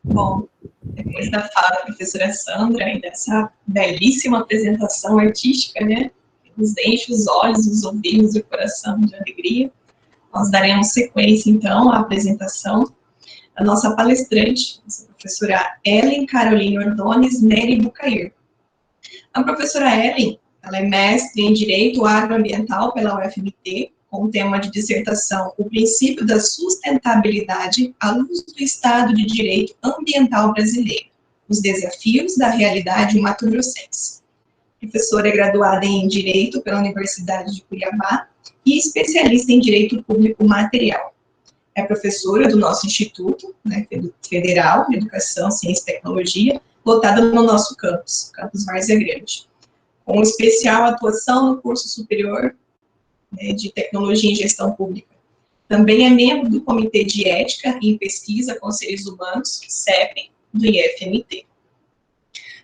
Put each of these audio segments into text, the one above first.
Bom, depois da fala da professora Sandra e dessa belíssima apresentação artística, né, que nos enche os olhos, os ouvidos e o coração de alegria, nós daremos sequência, então, à apresentação da nossa palestrante, a professora Ellen Caroline Ordones Neri Bucair. A professora Ellen, ela é mestre em Direito Agroambiental pela UFMT, com o tema de dissertação O princípio da sustentabilidade à luz do Estado de Direito Ambiental brasileiro, os desafios da realidade mato-grossense. Professora é graduada em Direito pela Universidade de Cuiabá e especialista em Direito Público Material. É professora do nosso Instituto, né, Federal de Educação, Ciência e Tecnologia, lotada no nosso campus Várzea Grande, com especial atuação no curso superior, né, de Tecnologia em Gestão Pública. Também é membro do Comitê de Ética em Pesquisa com Seres Humanos, CEP, do IFMT.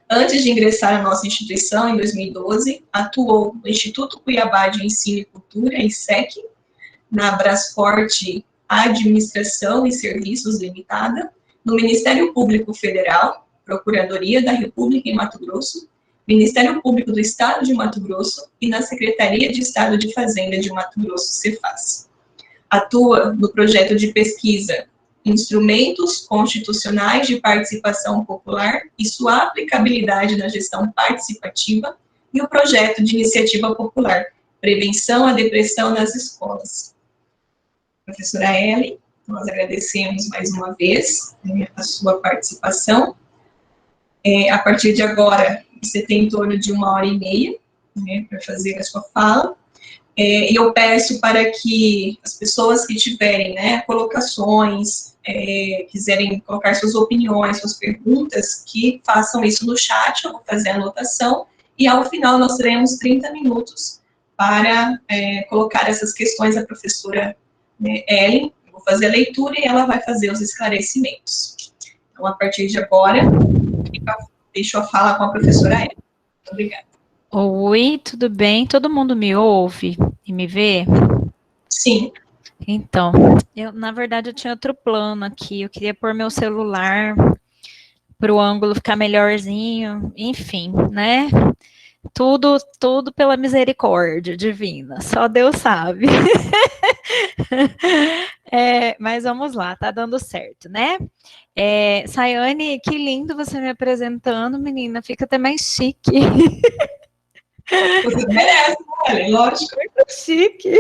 Antes de ingressar na nossa instituição, em 2012, atuou no Instituto Cuiabá de Ensino e Cultura, ISEC, na Brasforte Administração e Serviços Limitada, no Ministério Público Federal, Procuradoria da República em Mato Grosso, Ministério Público do Estado de Mato Grosso e na Secretaria de Estado de Fazenda de Mato Grosso, Cefaz. Atua no projeto de pesquisa Instrumentos Constitucionais de Participação Popular e sua aplicabilidade na gestão participativa e o projeto de iniciativa popular Prevenção à Depressão nas Escolas. Professora Ellen, nós agradecemos mais uma vez, né, a sua participação. A partir de agora, você tem em torno de 1h30, né, para fazer a sua fala. E eu peço para que as pessoas que tiverem, né, colocações, quiserem colocar suas opiniões, suas perguntas, que façam isso no chat, eu vou fazer a anotação, e ao final nós teremos 30 minutos para colocar essas questões à professora, né, Ellen. Eu vou fazer a leitura e ela vai fazer os esclarecimentos. Então, a partir de agora, deixo a fala com a professora Ellen. Muito obrigada. Oi, tudo bem? Todo mundo me ouve e me vê? Sim. Então, na verdade, eu tinha outro plano aqui. Eu queria pôr meu celular para o ângulo ficar melhorzinho. Enfim, né? Tudo pela misericórdia divina. Só Deus sabe. Mas vamos lá, tá dando certo, né? Sayane, que lindo você me apresentando, menina. Fica até mais chique. Você merece, olha, lógico. Muito chique.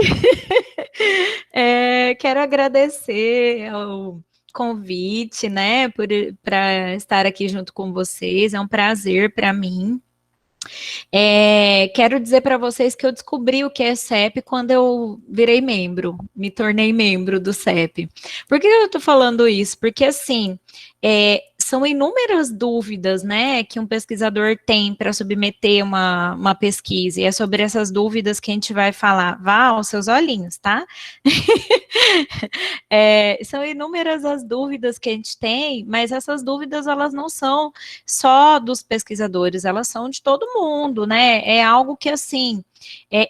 Quero agradecer ao convite, né, para estar aqui junto com vocês. É um prazer para mim. Quero dizer para vocês que eu descobri o que é CEP quando eu virei membro, me tornei membro do CEP. Por que eu estou falando isso? Porque, assim, são inúmeras dúvidas, né, que um pesquisador tem para submeter uma pesquisa, e é sobre essas dúvidas que a gente vai falar. Vá aos seus olhinhos, tá? São inúmeras as dúvidas que a gente tem, mas essas dúvidas, elas não são só dos pesquisadores, elas são de todo mundo, né? É algo que, assim,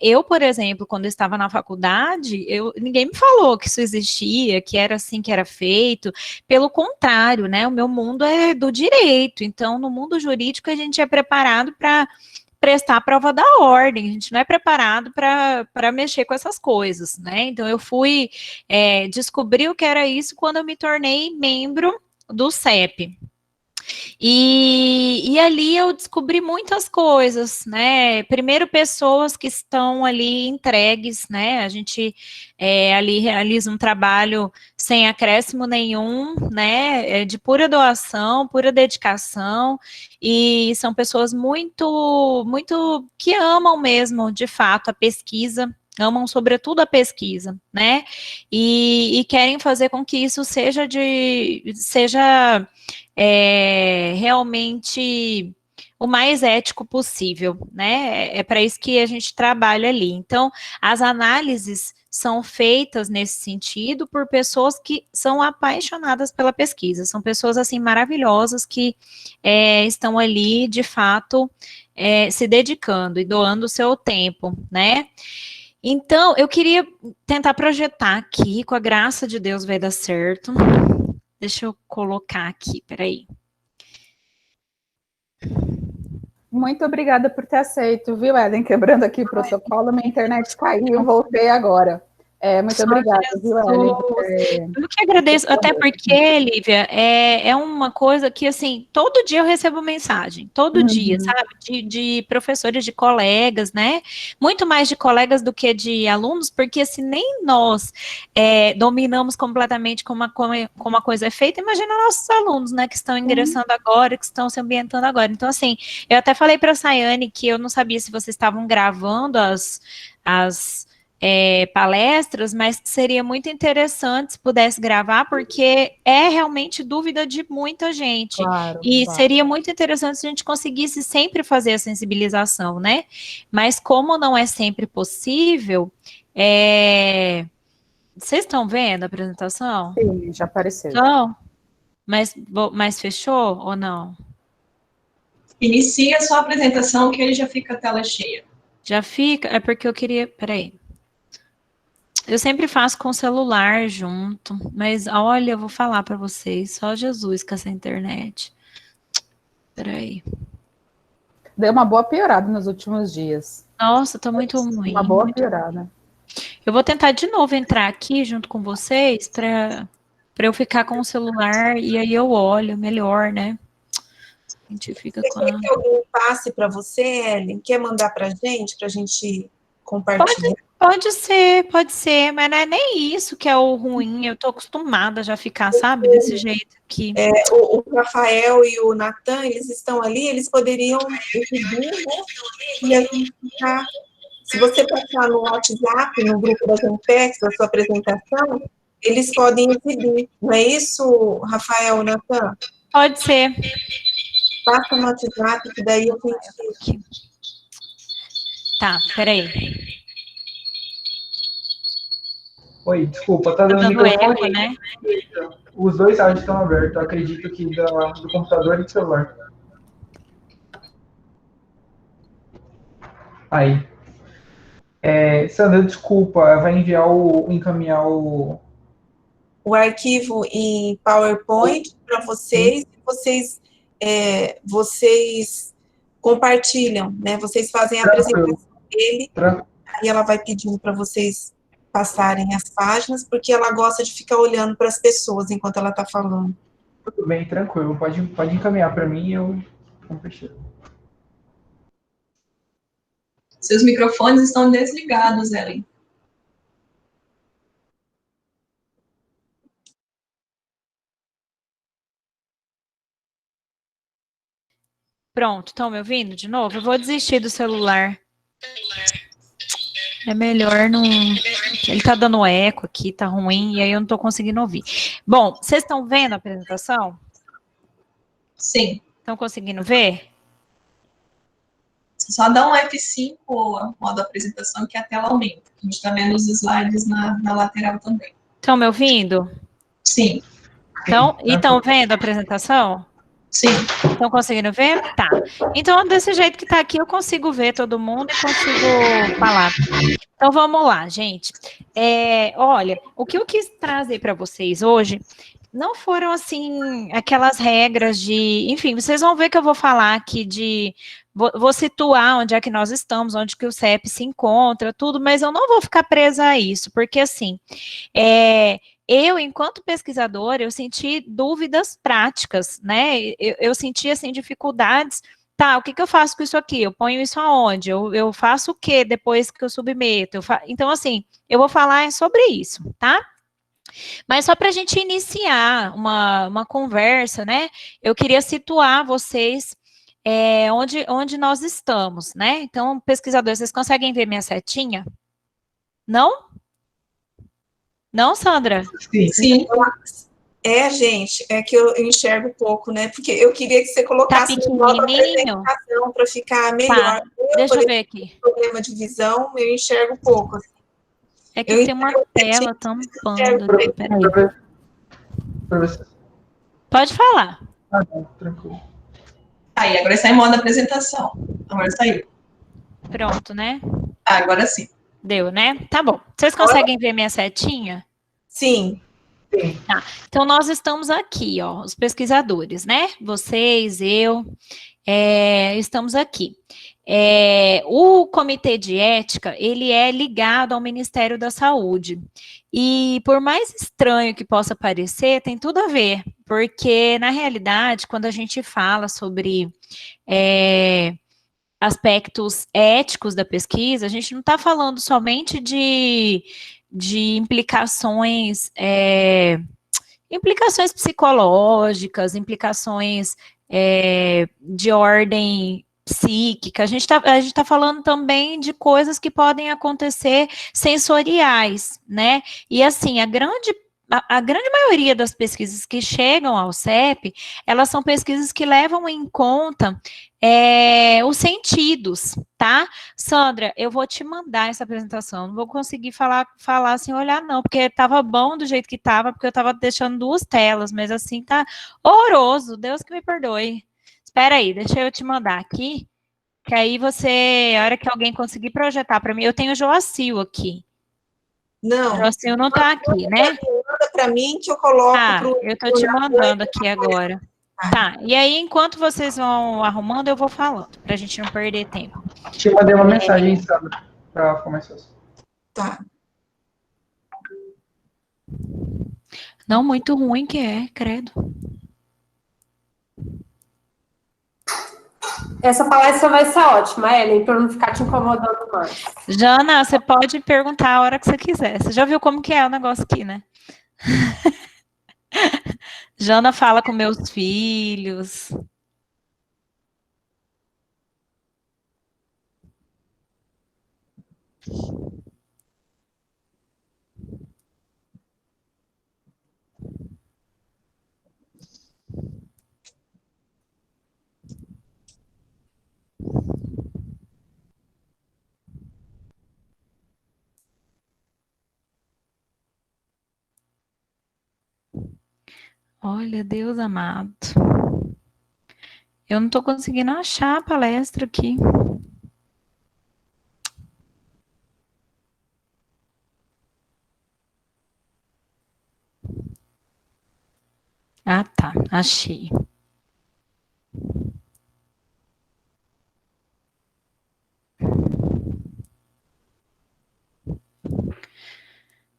eu, por exemplo, quando eu estava na faculdade, ninguém me falou que isso existia, que era assim que era feito. Pelo contrário, né? O meu mundo é do direito, então no mundo jurídico a gente é preparado para prestar a prova da ordem, a gente não é preparado para mexer com essas coisas, né? Então eu fui descobrir o que era isso quando eu me tornei membro do CEP. E ali eu descobri muitas coisas, né? Primeiro, pessoas que estão ali entregues, né? A gente ali realiza um trabalho sem acréscimo nenhum, né? De pura doação, pura dedicação, e são pessoas muito, muito que amam mesmo, de fato, a pesquisa. Amam sobretudo a pesquisa, né? E querem fazer com que isso seja realmente o mais ético possível, né? É para isso que a gente trabalha ali. Então, as análises são feitas nesse sentido por pessoas que são apaixonadas pela pesquisa, são pessoas, assim, maravilhosas que estão ali, de fato, se dedicando e doando o seu tempo, né? Então, eu queria tentar projetar aqui, com a graça de Deus vai dar certo. Deixa eu colocar aqui, peraí. Muito obrigada por ter aceito, viu, Ellen? Quebrando aqui o protocolo, minha internet caiu, voltei agora. Muito obrigada, viu, Ellen? Eu que agradeço, até porque, Lívia, é uma coisa que, assim, todo dia eu recebo mensagem, todo dia, sabe, de professores, de colegas, né, muito mais de colegas do que de alunos, porque se nem nós dominamos completamente como a coisa é feita, imagina nossos alunos, né, que estão ingressando agora, que estão se ambientando agora. Então, assim, eu até falei para a Sayane que eu não sabia se vocês estavam gravando as palestras, mas seria muito interessante se pudesse gravar, porque é realmente dúvida de muita gente. Claro, Seria muito interessante se a gente conseguisse sempre fazer a sensibilização, né? Mas como não é sempre possível, vocês estão vendo a apresentação? Sim, já apareceu. Então, mas fechou ou não? Inicia a sua apresentação que ele já fica a tela cheia. Já fica? É porque eu queria... Peraí. Eu sempre faço com o celular junto, mas olha, eu vou falar para vocês, só Jesus com essa internet. Peraí. Deu uma boa piorada nos últimos dias. Nossa, tá muito ruim. Uma boa piorada. Eu vou tentar de novo entrar aqui junto com vocês para eu ficar com o celular e aí eu olho melhor, né? A gente fica com... Quer que alguém passe para você, Ellen? Quer mandar para a gente compartilhar? Pode ser, mas não é nem isso que é o ruim, eu tô acostumada já a ficar, sabe, desse jeito aqui. O Rafael e o Natan, eles estão ali, eles poderiam exibir, né? E a gente ficar... Se você passar no WhatsApp, no grupo das Ampex, da sua apresentação, eles podem exibir. Não é isso, Rafael, Natan? Pode ser. Passa no WhatsApp, que daí eu tenho. Tá, peraí. Oi, desculpa, tá dando microfone? Eco, né? Os dois áudios estão abertos, eu acredito que do computador e do celular. Aí. Sandra, desculpa, vai encaminhar o arquivo em PowerPoint para vocês, e vocês compartilham, né? Vocês fazem a apresentação dele, aí ela vai pedindo para vocês passarem as páginas, porque ela gosta de ficar olhando para as pessoas enquanto ela está falando. Tudo bem, tranquilo. Pode encaminhar para mim e eu compartilho. Seus microfones estão desligados, Ellen. Pronto, estão me ouvindo de novo? Eu vou desistir do celular. É melhor não... Ele tá dando eco aqui, tá ruim, e aí eu não tô conseguindo ouvir. Bom, vocês estão vendo a apresentação? Sim. Estão conseguindo ver? Só dá um F5, modo apresentação, que a tela aumenta. A gente está vendo os slides na lateral também. Estão me ouvindo? Sim. E estão vendo a apresentação? Sim. Estão conseguindo ver? Tá. Então, desse jeito que tá aqui, eu consigo ver todo mundo e consigo falar. Então, vamos lá, gente. Olha, o que eu quis trazer para vocês hoje não foram, assim, aquelas regras de... Enfim, vocês vão ver que eu vou falar aqui vou situar onde é que nós estamos, onde que o CEP se encontra, tudo, mas eu não vou ficar presa a isso, porque, assim, eu, enquanto pesquisadora, eu senti dúvidas práticas, né? Eu senti, assim, dificuldades. Tá, o que eu faço com isso aqui? Eu ponho isso aonde? Eu faço o quê depois que eu submeto? Então, assim, eu vou falar sobre isso, tá? Mas só para a gente iniciar uma conversa, né? Eu queria situar vocês onde nós estamos, né? Então, pesquisadores, vocês conseguem ver minha setinha? Não? Não, Sandra? Sim. Sim. Gente, é que eu enxergo pouco, né? Porque eu queria que você colocasse uma apresentação para ficar melhor. Tá, deixa eu ver aqui. Problema de visão, eu enxergo pouco. Assim. É que tem uma tela tampando aqui, peraí. Pode falar. Ah, não, tranquilo. Aí, agora está em modo apresentação. Agora saiu. Pronto, né? Agora sim. Deu, né? Tá bom. Vocês conseguem ver minha setinha? Sim. Sim. Tá. Então, nós estamos aqui, ó, os pesquisadores, né? Vocês, eu, estamos aqui. O Comitê de Ética, ele é ligado ao Ministério da Saúde. E por mais estranho que possa parecer, tem tudo a ver, porque, na realidade, quando a gente fala sobre aspectos éticos da pesquisa, a gente não está falando somente de implicações, implicações psicológicas, implicações de ordem psíquica, a gente tá falando também de coisas que podem acontecer sensoriais, né? E assim, a grande maioria das pesquisas que chegam ao CEP, elas são pesquisas que levam em conta os sentidos, tá? Sandra, eu vou te mandar essa apresentação, não vou conseguir falar sem olhar não, porque estava bom do jeito que estava, porque eu estava deixando 2 telas, mas assim tá horroroso, Deus que me perdoe. Espera aí, deixa eu te mandar aqui, que aí você, a hora que alguém conseguir projetar para mim, eu tenho o Joacil aqui. Não. O Joacil não está aqui, né? Manda para mim que eu coloco eu estou te mandando aqui agora. Tá, e aí, enquanto vocês vão arrumando, eu vou falando, para a gente não perder tempo. Te mandei uma mensagem, Sandra, para ficar mais fácil. Tá. Não, muito ruim que é, credo. Essa palestra vai ser ótima, Ellen, para eu não ficar te incomodando mais. Jana, você pode perguntar a hora que você quiser. Você já viu como que é o negócio aqui, né? Jana fala com meus filhos. Olha, Deus amado. Eu não estou conseguindo achar a palestra aqui. Ah, tá. Achei.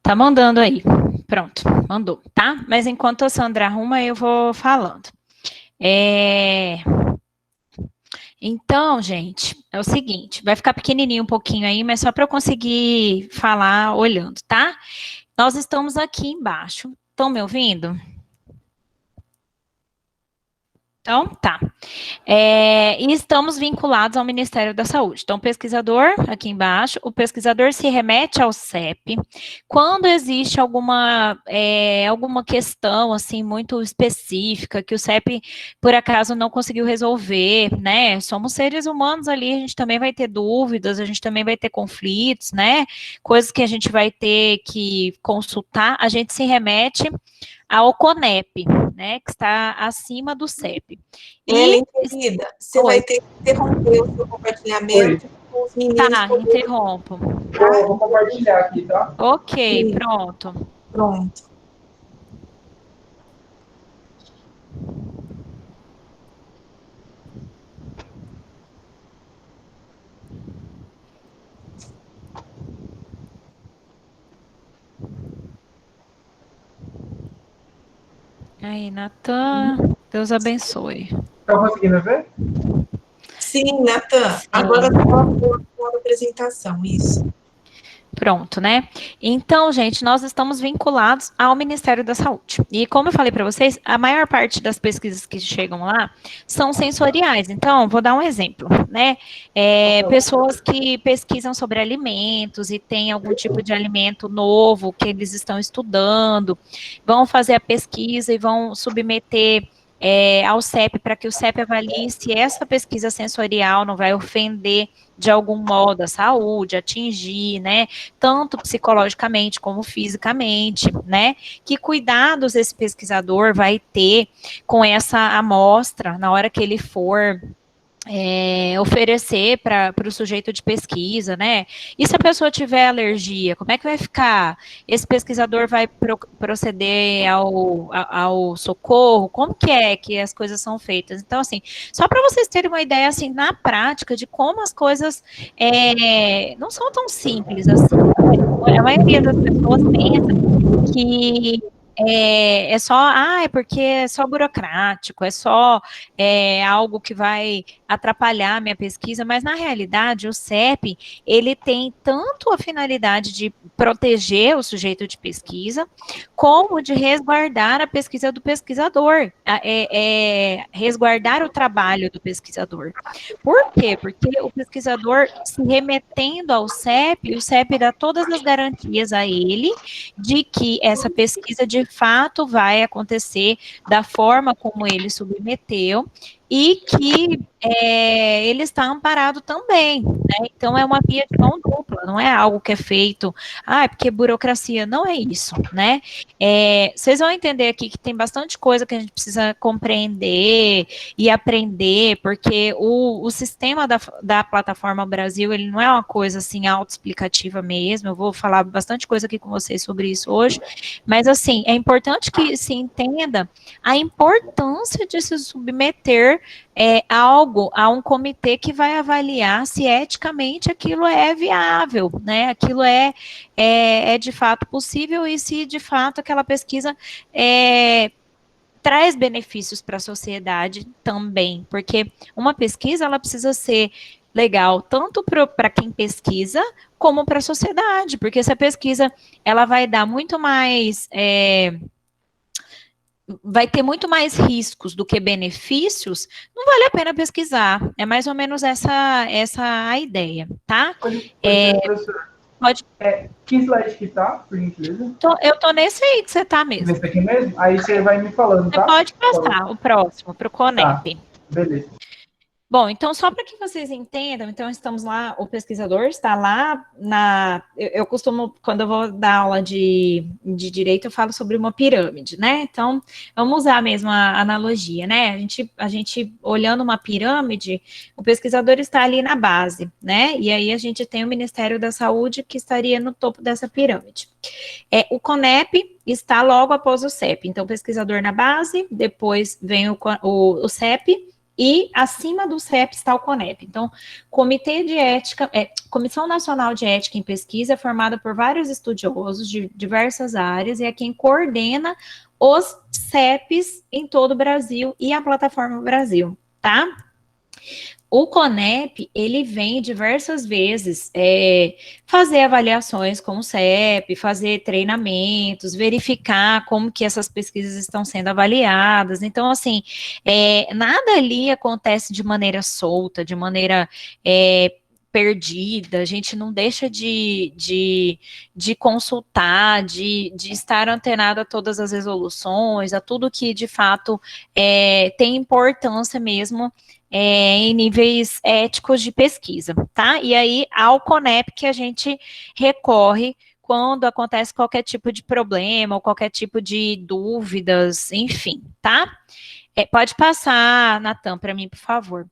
Tá mandando aí. Pronto, mandou, tá? Mas enquanto a Sandra arruma, eu vou falando. Então, gente, é o seguinte, vai ficar pequenininho um pouquinho aí, mas só para eu conseguir falar olhando, tá? Nós estamos aqui embaixo. Estão me ouvindo? Então, tá. E estamos vinculados ao Ministério da Saúde. Então, o pesquisador, aqui embaixo, o pesquisador se remete ao CEP. Quando existe alguma questão, assim, muito específica, que o CEP, por acaso, não conseguiu resolver, né? Somos seres humanos ali, a gente também vai ter dúvidas, a gente também vai ter conflitos, né? Coisas que a gente vai ter que consultar, a gente se remete ao CONEP, né, que está acima do CEP. Ellen, querida, você vai ter que interromper o seu compartilhamento com os meninos. Tá, interrompo. Eu vou compartilhar aqui, tá? Ok, Sim. pronto. Pronto. Aí, Natan, Deus abençoe. Tá conseguindo ver? Sim, Natan, agora com a apresentação, isso. Pronto, né? Então, gente, nós estamos vinculados ao Ministério da Saúde. E como eu falei para vocês, a maior parte das pesquisas que chegam lá são sensoriais. Então, vou dar um exemplo, né? Pessoas que pesquisam sobre alimentos e tem algum tipo de alimento novo que eles estão estudando, vão fazer a pesquisa e vão submeter ao CEP para que o CEP avalie se essa pesquisa sensorial não vai ofender de algum modo a saúde, atingir, né, tanto psicologicamente como fisicamente, né, que cuidados esse pesquisador vai ter com essa amostra na hora que ele for oferecer para o sujeito de pesquisa, né? E se a pessoa tiver alergia, como é que vai ficar? Esse pesquisador vai proceder ao socorro? Como que é que as coisas são feitas? Então, assim, só para vocês terem uma ideia, assim, na prática, de como as coisas não são tão simples assim. A maioria das pessoas pensa que é só, é porque é só burocrático, é só algo que vai atrapalhar a minha pesquisa, mas na realidade o CEP, ele tem tanto a finalidade de proteger o sujeito de pesquisa, como de resguardar a pesquisa do pesquisador, resguardar o trabalho do pesquisador. Por quê? Porque o pesquisador, se remetendo ao CEP, o CEP dá todas as garantias a ele de que essa pesquisa de fato vai acontecer da forma como ele submeteu e que ele está amparado também, né? Então é uma via de mão dupla, não é algo que é feito, porque burocracia, não é isso, né? Vocês vão entender aqui que tem bastante coisa que a gente precisa compreender e aprender, porque o sistema da plataforma Brasil, ele não é uma coisa assim autoexplicativa mesmo, eu vou falar bastante coisa aqui com vocês sobre isso hoje, mas assim, é importante que se entenda a importância de se submeter algo a um comitê que vai avaliar se eticamente aquilo é viável, né? Aquilo é de fato possível e se de fato aquela pesquisa traz benefícios para a sociedade também, porque uma pesquisa ela precisa ser legal tanto para quem pesquisa como para a sociedade, porque essa pesquisa ela vai dar muito mais vai ter muito mais riscos do que benefícios, não vale a pena pesquisar. É mais ou menos essa a ideia, tá? Professor, pode. Que slide que tá, por gentileza? Eu tô nesse aí que você tá mesmo. Nesse aqui mesmo? Aí você vai me falando, tá? Você pode passar o próximo, para o CONEP. Tá, beleza. Bom, então, só para que vocês entendam, então, estamos lá, o pesquisador está lá eu costumo, quando eu vou dar aula de direito, eu falo sobre uma pirâmide, né? Então, vamos usar a mesma analogia, né? A gente olhando uma pirâmide, o pesquisador está ali na base, né? E aí a gente tem o Ministério da Saúde que estaria no topo dessa pirâmide. O CONEP está logo após o CEP, então, o pesquisador na base, depois vem o CEP, e acima do CEP está o CONEP. Então, Comitê de Ética, Comissão Nacional de Ética em Pesquisa é formada por vários estudiosos de diversas áreas e é quem coordena os CEPs em todo o Brasil e a Plataforma Brasil, tá? O CONEP, ele vem diversas vezes fazer avaliações com o CEP, fazer treinamentos, verificar como que essas pesquisas estão sendo avaliadas. Então, assim, nada ali acontece de maneira solta, de maneira perdida, a gente não deixa de consultar, de estar antenado a todas as resoluções, a tudo que, de fato, tem importância mesmo em níveis éticos de pesquisa, tá? E aí, ao CONEP que a gente recorre quando acontece qualquer tipo de problema, ou qualquer tipo de dúvidas, enfim, tá? Pode passar, Natan, para mim, por favor.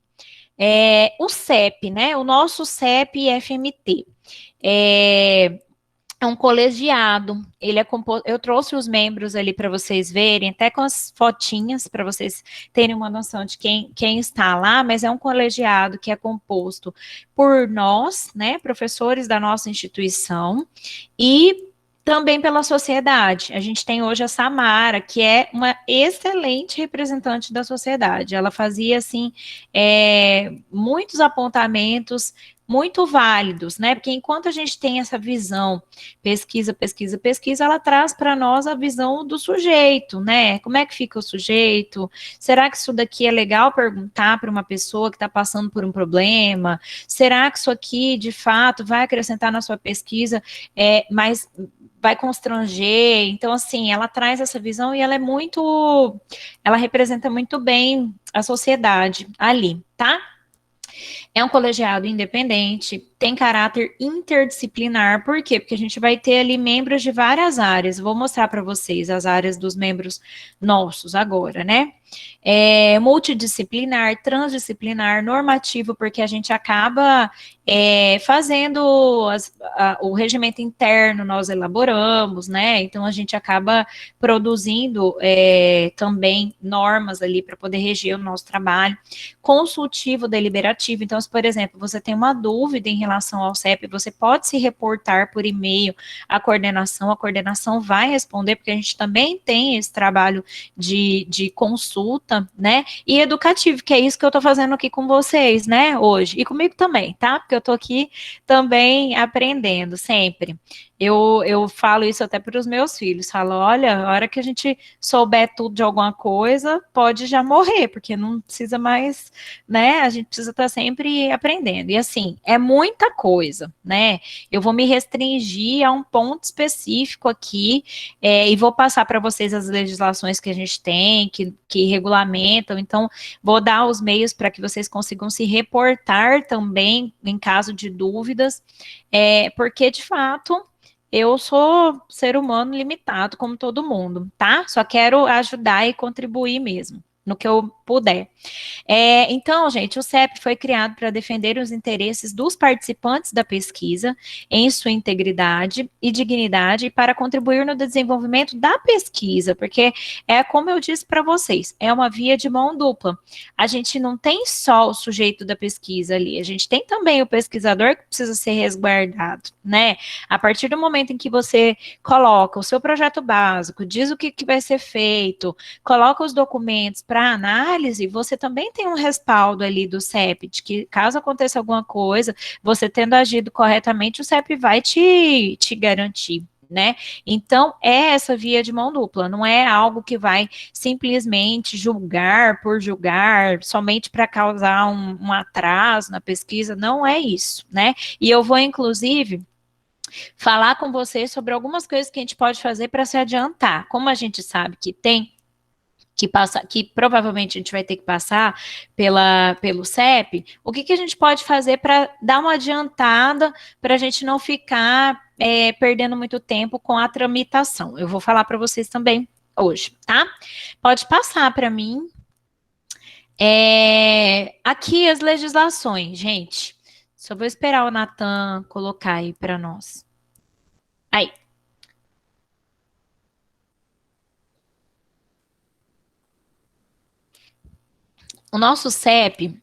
O CEP, né? O nosso CEP FMT. É um colegiado, ele é composto, eu trouxe os membros ali para vocês verem, até com as fotinhas, para vocês terem uma noção de quem está lá, mas é um colegiado que é composto por nós, né, professores da nossa instituição, e também pela sociedade. A gente tem hoje a Samara, que é uma excelente representante da sociedade, ela fazia, assim, muitos apontamentos, muito válidos, né? Porque enquanto a gente tem essa visão, pesquisa, ela traz para nós a visão do sujeito, né? Como é que fica o sujeito? Será que isso daqui é legal perguntar para uma pessoa que está passando por um problema? Será que isso aqui, de fato, vai acrescentar na sua pesquisa, mas vai constranger? Então, assim, ela traz essa visão e ela representa muito bem a sociedade ali, tá? É um colegiado independente, tem caráter interdisciplinar, por quê? Porque a gente vai ter ali membros de várias áreas. Vou mostrar para vocês as áreas dos membros nossos agora, né? Multidisciplinar, transdisciplinar, normativo, porque a gente acaba fazendo o regimento interno, nós elaboramos, né? Então a gente acaba produzindo também normas ali para poder reger o nosso trabalho. Consultivo, deliberativo. Então, se, por exemplo, você tem uma dúvida em relação ao CEP, você pode se reportar por e-mail à coordenação, a coordenação vai responder, porque a gente também tem esse trabalho de consulta, né? E educativo, que é isso que eu tô fazendo aqui com vocês, né, hoje. E comigo também, tá? Porque eu tô aqui também aprendendo sempre. Eu falo isso até para os meus filhos, falo, olha, a hora que a gente souber tudo de alguma coisa, pode já morrer, porque não precisa mais, né, a gente precisa estar sempre aprendendo, e assim, é muita coisa, né, eu vou me restringir a um ponto específico aqui, e vou passar para vocês as legislações que a gente tem, que regulamentam, então, vou dar os meios para que vocês consigam se reportar também, em caso de dúvidas, porque, de fato, eu sou ser humano limitado, como todo mundo, tá? Só quero ajudar e contribuir mesmo, no que eu puder. Então, gente, o CEP foi criado para defender os interesses dos participantes da pesquisa em sua integridade e dignidade e para contribuir no desenvolvimento da pesquisa, porque como eu disse para vocês, é uma via de mão dupla. A gente não tem só o sujeito da pesquisa ali, a gente tem também o pesquisador que precisa ser resguardado, né? A partir do momento em que você coloca o seu projeto básico, diz o que vai ser feito, coloca os documentos para análise, você também tem um respaldo ali do CEP, de que caso aconteça alguma coisa, você tendo agido corretamente, o CEP vai te garantir, né? Então, é essa via de mão dupla, não é algo que vai simplesmente julgar por julgar, somente para causar um atraso na pesquisa, não é isso, né? E eu vou, inclusive, falar com vocês sobre algumas coisas que a gente pode fazer para se adiantar. Como a gente sabe que provavelmente a gente vai ter que passar pelo CEP, o que a gente pode fazer para dar uma adiantada, para a gente não ficar perdendo muito tempo com a tramitação? Eu vou falar para vocês também hoje, tá? Pode passar para mim. Aqui as legislações, gente. Só vou esperar o Natan colocar aí para nós. Aí. O nosso CEP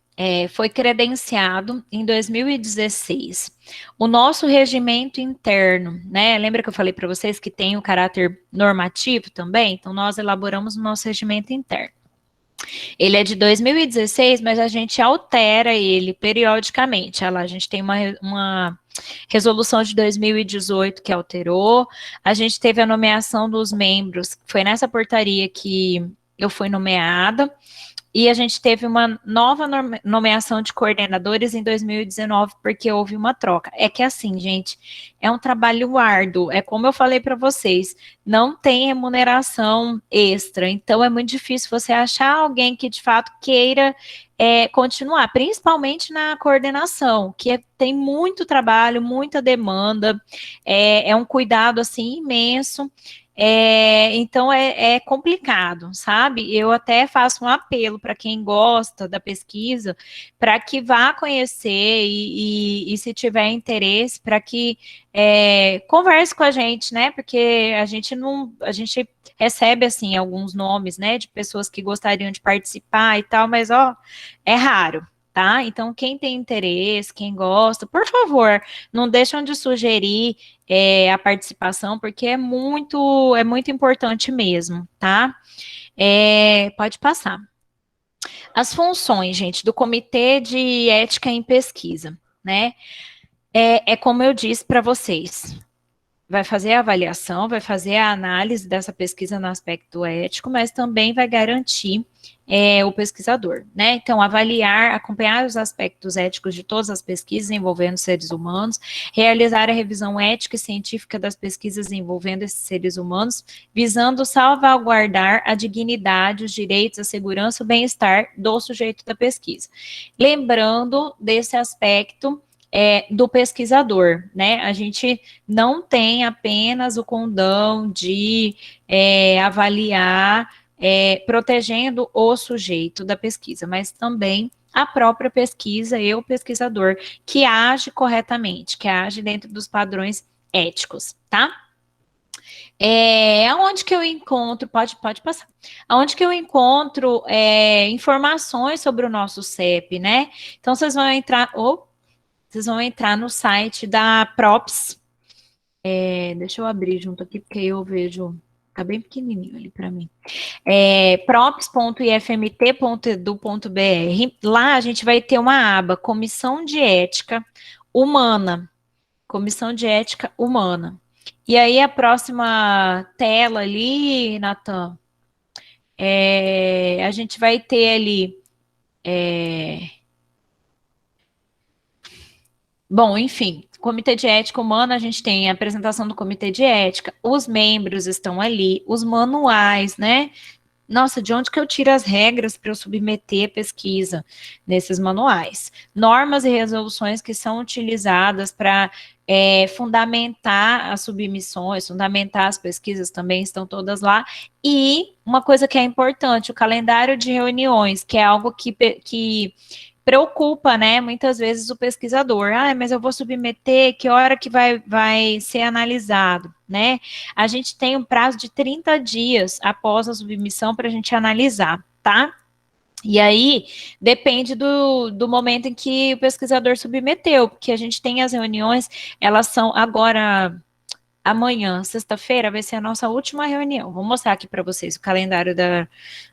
foi credenciado em 2016. O nosso regimento interno, né? Lembra que eu falei para vocês que tem o caráter normativo também? Então, nós elaboramos o nosso regimento interno. Ele é de 2016, mas a gente altera ele periodicamente. Olha lá, a gente tem uma resolução de 2018 que alterou. A gente teve a nomeação dos membros, foi nessa portaria que eu fui nomeada. E a gente teve uma nova nomeação de coordenadores em 2019, porque houve uma troca. É que assim, gente, é um trabalho árduo. É como eu falei para vocês, não tem remuneração extra. Então, é muito difícil você achar alguém que, de fato, queira continuar, principalmente na coordenação, que tem muito trabalho, muita demanda, é um cuidado, assim, imenso. Então é complicado, sabe? Eu até faço um apelo para quem gosta da pesquisa, para que vá conhecer e se tiver interesse, para que converse com a gente, né? Porque a gente recebe assim alguns nomes, né, de pessoas que gostariam de participar e tal, mas é raro. Tá? Então, quem tem interesse, quem gosta, por favor, não deixam de sugerir a participação, porque é muito importante mesmo, tá? Pode passar. As funções, gente, do Comitê de Ética em Pesquisa, né? Como eu disse para vocês, vai fazer a avaliação, vai fazer a análise dessa pesquisa no aspecto ético, mas também vai garantir o pesquisador, né? Então, avaliar, acompanhar os aspectos éticos de todas as pesquisas envolvendo seres humanos, realizar a revisão ética e científica das pesquisas envolvendo esses seres humanos, visando salvaguardar a dignidade, os direitos, a segurança, o bem-estar do sujeito da pesquisa. Lembrando desse aspecto do pesquisador, né? A gente não tem apenas o condão de avaliar protegendo o sujeito da pesquisa, mas também a própria pesquisa e o pesquisador que age corretamente, que age dentro dos padrões éticos, tá? Aonde que eu encontro, pode passar, aonde que eu encontro informações sobre o nosso CEP, né? Então, vocês vão entrar no site da Props, deixa eu abrir junto aqui, porque eu vejo, tá bem pequenininho ali para mim, props.ifmt.edu.br, lá a gente vai ter uma aba, Comissão de Ética Humana, e aí a próxima tela ali, Natan, a gente vai ter ali, bom, enfim, Comitê de Ética Humana, a gente tem a apresentação do Comitê de Ética, os membros estão ali, os manuais, né? Nossa, de onde que eu tiro as regras para eu submeter a pesquisa nesses manuais? Normas e resoluções que são utilizadas para fundamentar as submissões, fundamentar as pesquisas também estão todas lá. E uma coisa que é importante, o calendário de reuniões, que é algo que preocupa, né, muitas vezes o pesquisador, mas eu vou submeter, que hora que vai ser analisado, né? A gente tem um prazo de 30 dias após a submissão para a gente analisar, tá? E aí, depende do momento em que o pesquisador submeteu, porque a gente tem as reuniões, elas são agora... Amanhã, sexta-feira, vai ser a nossa última reunião. Vou mostrar aqui para vocês o calendário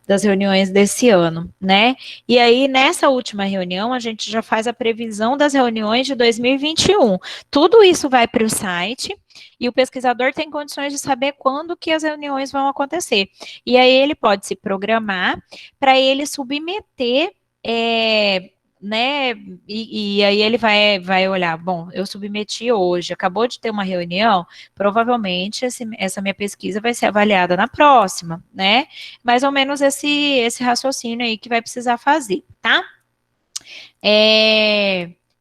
das reuniões desse ano, né? E aí, nessa última reunião, a gente já faz a previsão das reuniões de 2021. Tudo isso vai para o site e o pesquisador tem condições de saber quando que as reuniões vão acontecer. E aí, ele pode se programar para ele submeter né, e aí ele vai olhar, bom, eu submeti hoje, acabou de ter uma reunião, provavelmente essa minha pesquisa vai ser avaliada na próxima, né, mais ou menos esse raciocínio aí que vai precisar fazer, tá?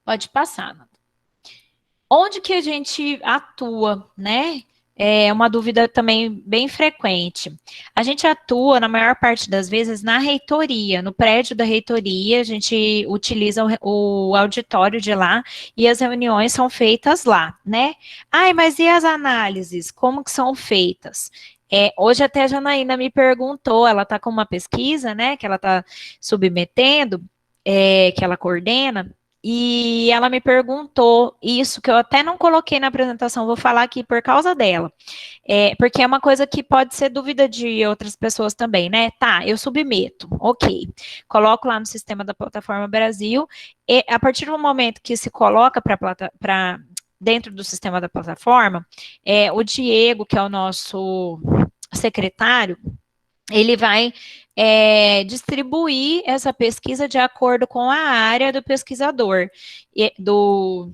Pode passar, Nanda. Onde que a gente atua, né? É uma dúvida também bem frequente. A gente atua, na maior parte das vezes, na reitoria, no prédio da reitoria, a gente utiliza o auditório de lá e as reuniões são feitas lá, né? Mas e as análises? Como que são feitas? Hoje até a Janaína me perguntou, ela está com uma pesquisa, né, que ela está submetendo, que ela coordena, e ela me perguntou isso, que eu até não coloquei na apresentação, vou falar aqui por causa dela. Porque é uma coisa que pode ser dúvida de outras pessoas também, né? Tá, eu submeto, ok. Coloco lá no sistema da Plataforma Brasil, e a partir do momento que se coloca para dentro do sistema da plataforma, o Diego, que é o nosso secretário, ele vai distribuir essa pesquisa de acordo com a área do pesquisador, do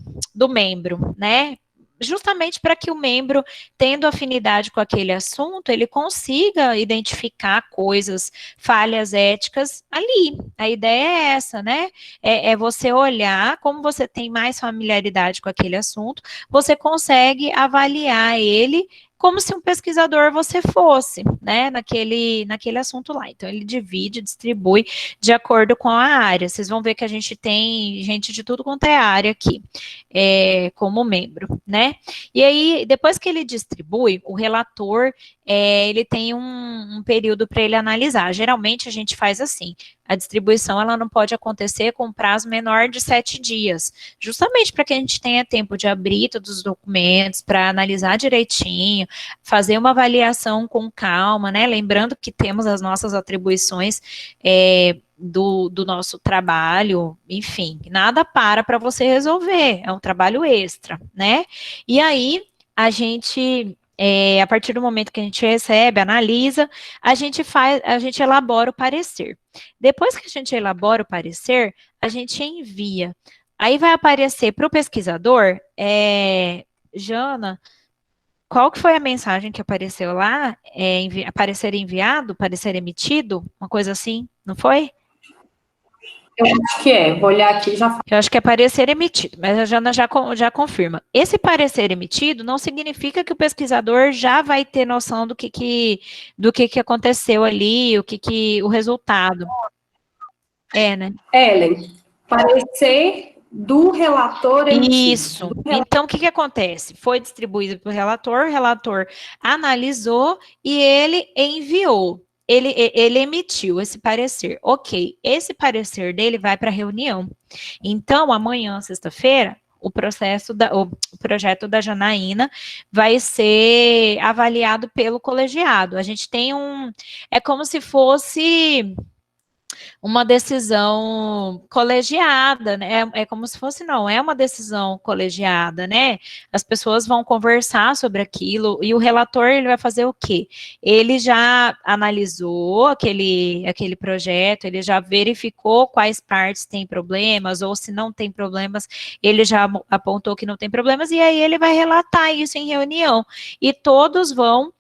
membro, né? Justamente para que o membro, tendo afinidade com aquele assunto, ele consiga identificar coisas, falhas éticas ali. A ideia é essa, né? É você olhar, como você tem mais familiaridade com aquele assunto, você consegue avaliar ele como se um pesquisador você fosse, né, naquele assunto lá. Então, ele divide, distribui de acordo com a área. Vocês vão ver que a gente tem gente de tudo quanto é área aqui, como membro, né? E aí, depois que ele distribui, o relator, ele tem um período para ele analisar. Geralmente, a gente faz assim, a distribuição ela não pode acontecer com prazo menor de 7 dias, justamente para que a gente tenha tempo de abrir todos os documentos, para analisar direitinho, fazer uma avaliação com calma, né? Lembrando que temos as nossas atribuições do nosso trabalho, enfim, nada para você resolver, é um trabalho extra, né? E aí, a gente, a partir do momento que a gente recebe, analisa, a gente elabora o parecer. Depois que a gente elabora o parecer, a gente envia. Aí vai aparecer para o pesquisador, Jana, qual que foi a mensagem que apareceu lá? Parecer enviado, parecer emitido, uma coisa assim, não foi? Eu acho que é. Vou olhar aqui e já falo. Eu acho que é parecer emitido, mas a Jana já confirma. Esse parecer emitido não significa que o pesquisador já vai ter noção do que aconteceu ali, o resultado. Né? Ellen, parecer do relator emitido. Isso. Então, o que acontece? Foi distribuído para o relator analisou e ele enviou. Ele emitiu esse parecer. Ok, esse parecer dele vai para a reunião. Então, amanhã, sexta-feira, o projeto da Janaína vai ser avaliado pelo colegiado. A gente tem é como se fosse uma decisão colegiada, né? É como se fosse, não, é uma decisão colegiada, né? As pessoas vão conversar sobre aquilo e o relator, ele vai fazer o quê? Ele já analisou aquele projeto, ele já verificou quais partes têm problemas, ou se não tem problemas, ele já apontou que não tem problemas, e aí ele vai relatar isso em reunião. E todos vão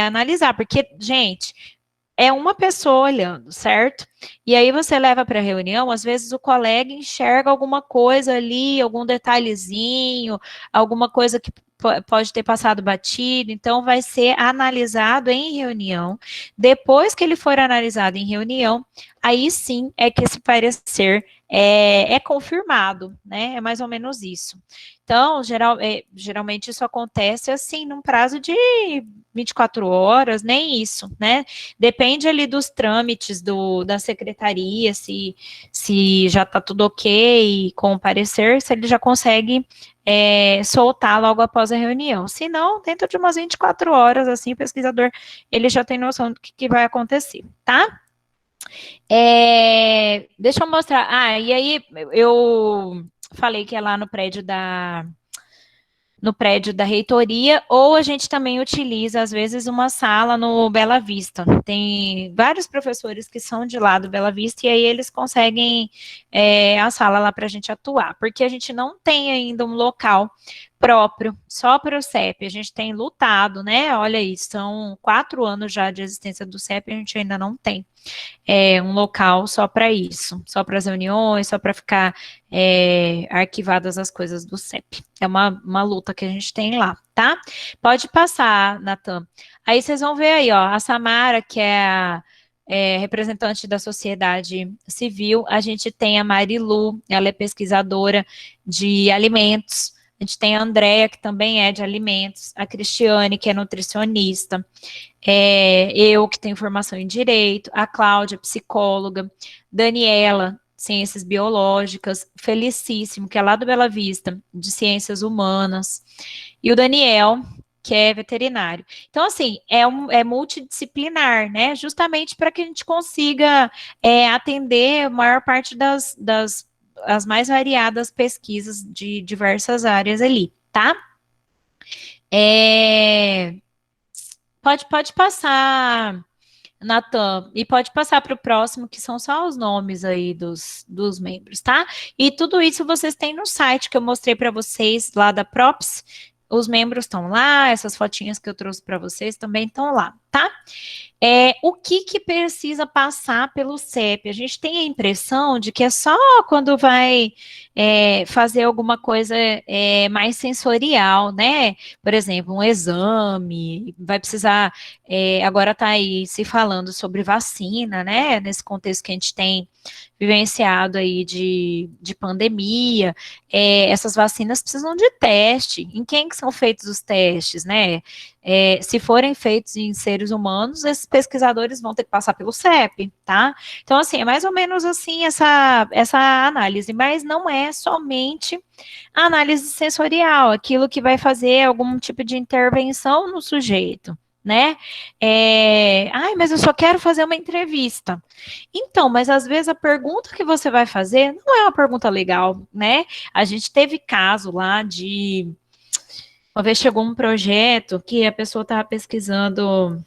analisar, porque, gente, é uma pessoa olhando, certo? E aí você leva para a reunião, às vezes o colega enxerga alguma coisa ali, algum detalhezinho, alguma coisa que pode ter passado batido, então vai ser analisado em reunião. Depois que ele for analisado em reunião, aí sim é que esse parecer é confirmado, né? É mais ou menos isso. Então, geralmente isso acontece assim, num prazo de 24 horas, nem isso, né? Depende ali dos trâmites da secretaria, se já está tudo ok com o parecer, se ele já consegue soltar logo após a reunião. Se não, dentro de umas 24 horas, assim, o pesquisador, ele já tem noção do que vai acontecer, tá? Deixa eu mostrar. E aí eu falei que é lá no prédio da reitoria, ou a gente também utiliza, às vezes, uma sala no Bela Vista. Tem vários professores que são de lá do Bela Vista, e aí eles conseguem a sala lá para a gente atuar, porque a gente não tem ainda um local próprio, só para o CEP. A gente tem lutado, né? Olha isso, são 4 anos já de existência do CEP, a gente ainda não tem um local só para isso, só para as reuniões, só para ficar arquivadas as coisas do CEP. É uma luta que a gente tem lá, tá? Pode passar, Natan. Aí vocês vão ver aí, ó, a Samara, que é a representante da sociedade civil, a gente tem a Marilu, ela é pesquisadora de alimentos, a gente tem a Andrea, que também é de alimentos, a Cristiane, que é nutricionista, eu, que tenho formação em direito, a Cláudia, psicóloga, Daniela, ciências biológicas, Felicíssimo, que é lá do Bela Vista, de ciências humanas, e o Daniel, que é veterinário. Então, assim, é multidisciplinar, né? Justamente para que a gente consiga atender a maior parte as mais variadas pesquisas de diversas áreas ali, tá? Pode passar, Natan, e pode passar para o próximo, que são só os nomes aí dos membros, tá? E tudo isso vocês têm no site que eu mostrei para vocês lá da Props. Os membros estão lá, essas fotinhas que eu trouxe para vocês também estão lá, tá? O que precisa passar pelo CEP? A gente tem a impressão de que é só quando vai fazer alguma coisa mais sensorial, né? Por exemplo, um exame, vai precisar, agora está aí se falando sobre vacina, né? Nesse contexto que a gente tem vivenciado aí de pandemia, essas vacinas precisam de teste. Em quem que são feitos os testes, né? Se forem feitos em seres humanos, esses pesquisadores vão ter que passar pelo CEP, tá? Então, assim, é mais ou menos assim essa análise, mas não é somente a análise sensorial, aquilo que vai fazer algum tipo de intervenção no sujeito, né? Mas eu só quero fazer uma entrevista. Então, mas às vezes a pergunta que você vai fazer não é uma pergunta legal, né? A gente teve caso lá Uma vez chegou um projeto que a pessoa estava pesquisando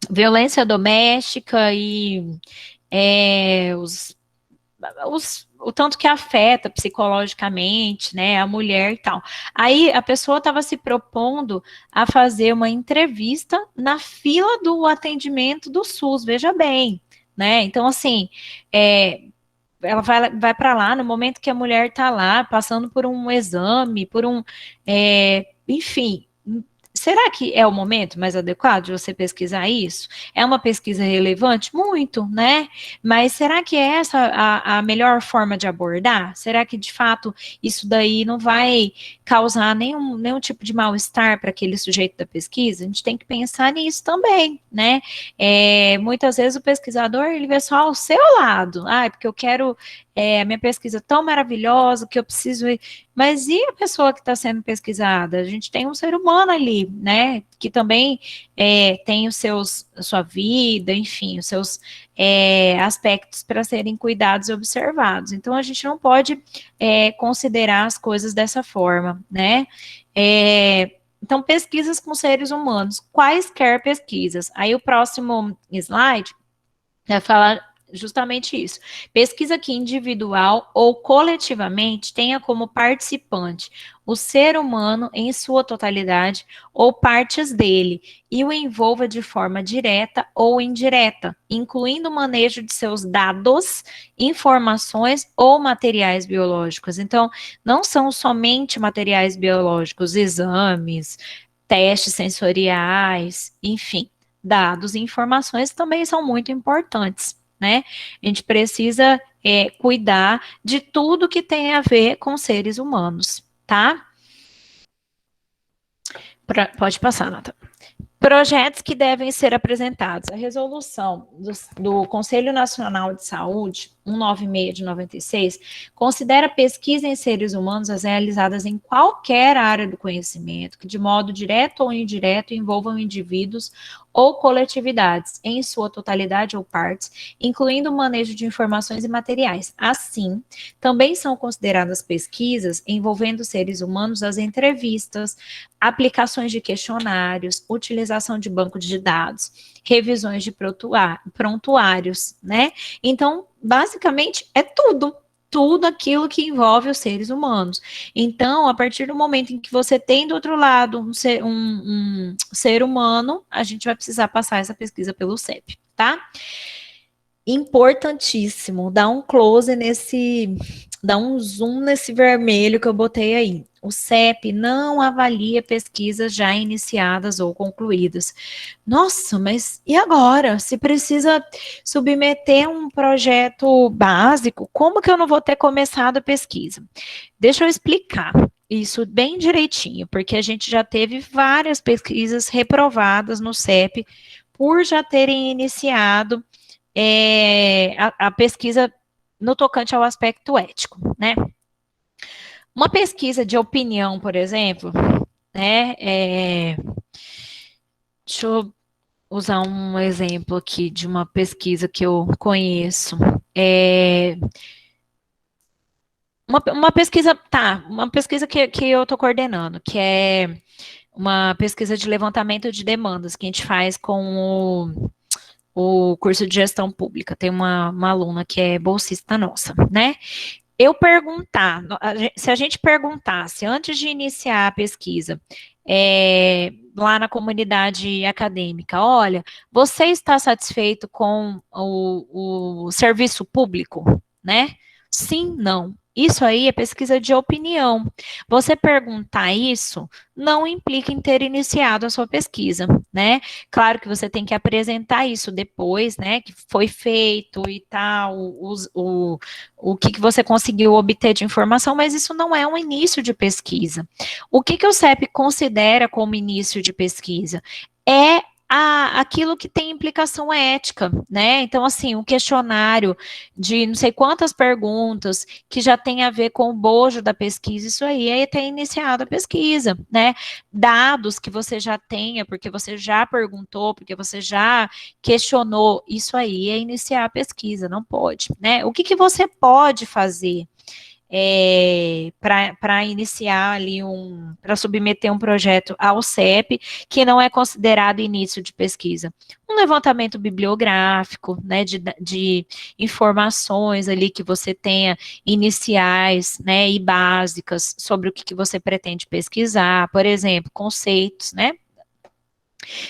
violência doméstica e o tanto que afeta psicologicamente, né, a mulher e tal. Aí a pessoa estava se propondo a fazer uma entrevista na fila do atendimento do SUS, veja bem, né? Então, assim, ela vai para lá no momento que a mulher está lá, passando por um exame, enfim. Será que é o momento mais adequado de você pesquisar isso? É uma pesquisa relevante? Muito, né? Mas será que é essa a melhor forma de abordar? Será que, de fato, isso daí não vai causar nenhum tipo de mal-estar para aquele sujeito da pesquisa? A gente tem que pensar nisso também, né? Muitas vezes o pesquisador, ele vê só o seu lado. Porque eu quero a minha pesquisa tão maravilhosa que eu preciso... Mas e a pessoa que está sendo pesquisada? A gente tem um ser humano ali, né? Que também tem a sua vida, enfim, os seus aspectos para serem cuidados e observados. Então, a gente não pode considerar as coisas dessa forma, né? Então, pesquisas com seres humanos, quaisquer pesquisas. Aí, o próximo slide vai falar justamente isso. Pesquisa que individual ou coletivamente tenha como participante o ser humano em sua totalidade ou partes dele e o envolva de forma direta ou indireta, incluindo o manejo de seus dados, informações ou materiais biológicos. Então, não são somente materiais biológicos, exames, testes sensoriais, enfim, dados e informações também são muito importantes, né? A gente precisa cuidar de tudo que tem a ver com seres humanos, tá? Pode passar, Nata. Projetos que devem ser apresentados. A resolução do Conselho Nacional de Saúde, 196 de 96, considera pesquisa em seres humanos as realizadas em qualquer área do conhecimento, que de modo direto ou indireto envolvam indivíduos ou coletividades, em sua totalidade ou partes, incluindo o manejo de informações e materiais. Assim, também são consideradas pesquisas envolvendo seres humanos as entrevistas, aplicações de questionários, utilização de banco de dados, revisões de prontuários, né? Então, basicamente, é tudo aquilo que envolve os seres humanos. Então, a partir do momento em que você tem do outro lado um ser humano, a gente vai precisar passar essa pesquisa pelo CEP, tá? Importantíssimo, dá um close dá um zoom nesse vermelho que eu botei aí. O CEP não avalia pesquisas já iniciadas ou concluídas. Nossa, mas e agora? Se precisa submeter um projeto básico, como que eu não vou ter começado a pesquisa? Deixa eu explicar isso bem direitinho, porque a gente já teve várias pesquisas reprovadas no CEP por já terem iniciado a pesquisa no tocante ao aspecto ético, né? Uma pesquisa de opinião, por exemplo, né? Deixa eu usar um exemplo aqui de uma pesquisa que eu conheço. Uma pesquisa que eu estou coordenando, que é uma pesquisa de levantamento de demandas que a gente faz com o curso de gestão pública. Tem uma aluna que é bolsista nossa, né? Se a gente perguntasse antes de iniciar a pesquisa, lá na comunidade acadêmica, olha, você está satisfeito com o serviço público, né? Sim, não. Isso aí é pesquisa de opinião. Você perguntar isso não implica em ter iniciado a sua pesquisa, né? Claro que você tem que apresentar isso depois, né? Que foi feito e tal, o que você conseguiu obter de informação, mas isso não é um início de pesquisa. O que o CEP considera como início de pesquisa? É aquilo que tem implicação ética, né? Então, assim, um questionário de não sei quantas perguntas que já tem a ver com o bojo da pesquisa, isso aí é ter iniciado a pesquisa, né? Dados que você já tenha, porque você já perguntou, porque você já questionou, isso aí é iniciar a pesquisa, não pode, né? O que você pode fazer? para iniciar ali para submeter um projeto ao CEP, que não é considerado início de pesquisa. Um levantamento bibliográfico, né, de informações ali que você tenha iniciais, né, e básicas sobre o que você pretende pesquisar, por exemplo, conceitos, né?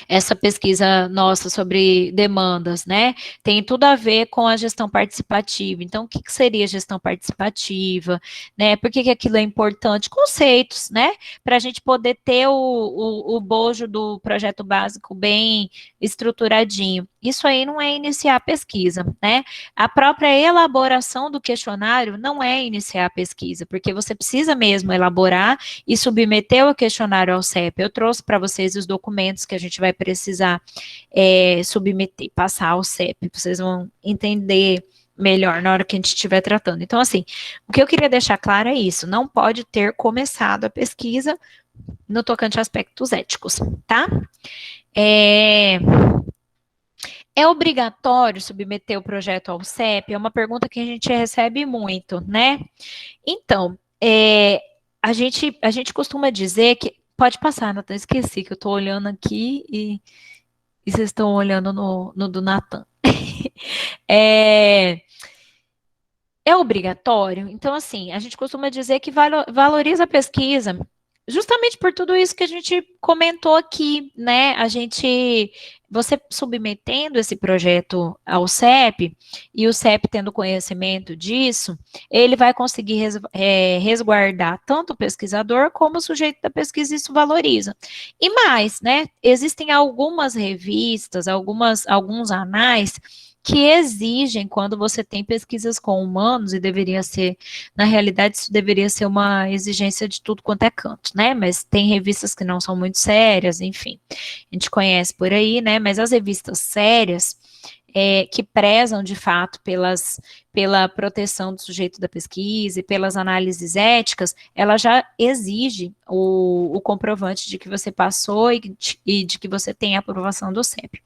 Essa pesquisa nossa sobre demandas, né, tem tudo a ver com a gestão participativa. Então, o que seria gestão participativa, né, por que aquilo é importante? Conceitos, né, para a gente poder ter o bojo do projeto básico bem estruturadinho. Isso aí não é iniciar a pesquisa, né? A própria elaboração do questionário não é iniciar a pesquisa, porque você precisa mesmo elaborar e submeter o questionário ao CEP. Eu trouxe para vocês os documentos que a gente vai precisar submeter, passar ao CEP. Vocês vão entender melhor na hora que a gente estiver tratando. Então, assim, o que eu queria deixar claro é isso, não pode ter começado a pesquisa no tocante a aspectos éticos, tá? É obrigatório submeter o projeto ao CEP? É uma pergunta que a gente recebe muito, né? Então, a gente costuma dizer que... Pode passar, Natan, esqueci que eu estou olhando aqui e vocês estão olhando no do Natan. É obrigatório? Então, assim, a gente costuma dizer que valoriza a pesquisa, justamente por tudo isso que a gente comentou aqui, né? Você submetendo esse projeto ao CEP, e o CEP tendo conhecimento disso, ele vai conseguir resguardar tanto o pesquisador como o sujeito da pesquisa, isso valoriza. E mais, né? Existem algumas revistas, alguns anais que exigem, quando você tem pesquisas com humanos, e deveria ser, na realidade, isso deveria ser uma exigência de tudo quanto é canto, né? Mas tem revistas que não são muito sérias, enfim, a gente conhece por aí, né? Mas as revistas sérias, que prezam, de fato, pela proteção do sujeito da pesquisa e pelas análises éticas, ela já exige o comprovante de que você passou e de que você tem a aprovação do CEP.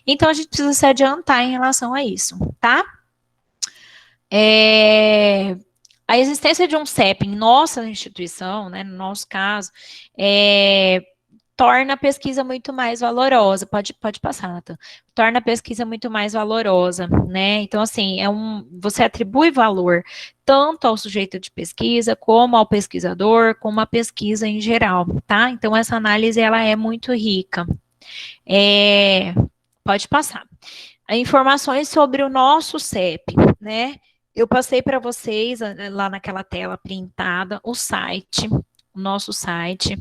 Então, a gente precisa se adiantar em relação a isso, tá? A existência de um CEP em nossa instituição, né, no nosso caso, torna a pesquisa muito mais valorosa. Pode passar, Nathan. Torna a pesquisa muito mais valorosa, né? Então, assim, você atribui valor tanto ao sujeito de pesquisa, como ao pesquisador, como à pesquisa em geral, tá? Então, essa análise, ela é muito rica. Pode passar. Informações sobre o nosso CEP, né? Eu passei para vocês, lá naquela tela printada, o nosso site,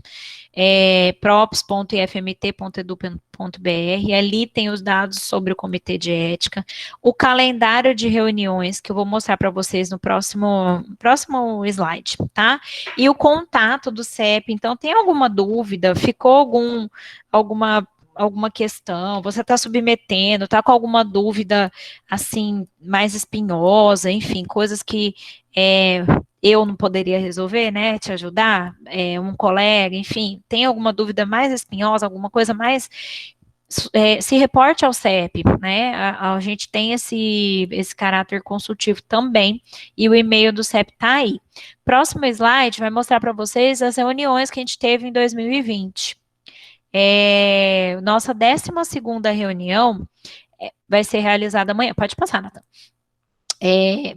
props.ifmt.edu.br, ali tem os dados sobre o comitê de ética, o calendário de reuniões, que eu vou mostrar para vocês no próximo slide, tá? E o contato do CEP. Então, tem alguma dúvida? Ficou alguma questão, você está submetendo, está com alguma dúvida, assim, mais espinhosa, enfim, coisas que eu não poderia resolver, né, te ajudar, um colega, enfim, tem alguma dúvida mais espinhosa, alguma coisa mais, se reporte ao CEP, né, a gente tem esse caráter consultivo também, e o e-mail do CEP está aí. Próximo slide vai mostrar para vocês as reuniões que a gente teve em 2020. Nossa 12ª reunião vai ser realizada amanhã. Pode passar, Nathan.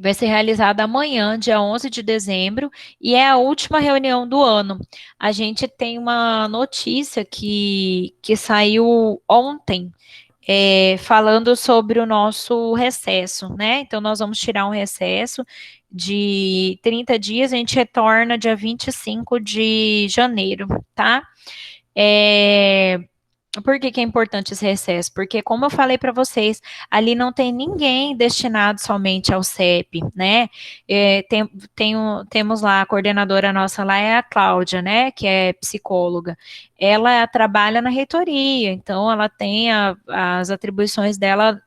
Vai ser realizada amanhã, dia 11 de dezembro, e é a última reunião do ano. A gente tem uma notícia que saiu ontem, falando sobre o nosso recesso, né? Então, nós vamos tirar um recesso de 30 dias, a gente retorna dia 25 de janeiro, tá? Por que é importante esse recesso? Porque, como eu falei para vocês, ali não tem ninguém destinado somente ao CEP, né? Temos lá, a coordenadora nossa lá é a Cláudia, né? Que é psicóloga. Ela trabalha na reitoria, então ela tem as atribuições dela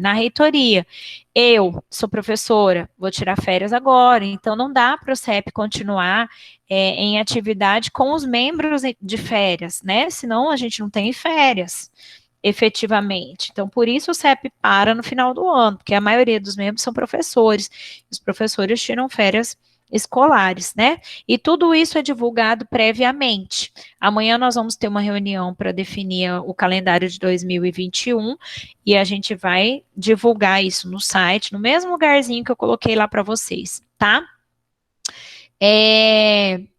na reitoria. Eu sou professora, vou tirar férias agora, então não dá para o CEP continuar em atividade com os membros de férias, né? Senão a gente não tem férias, efetivamente. Então, por isso o CEP para no final do ano, porque a maioria dos membros são professores. Os professores tiram férias escolares, né? E tudo isso é divulgado previamente. Amanhã nós vamos ter uma reunião para definir o calendário de 2021 e a gente vai divulgar isso no site, no mesmo lugarzinho que eu coloquei lá para vocês, tá?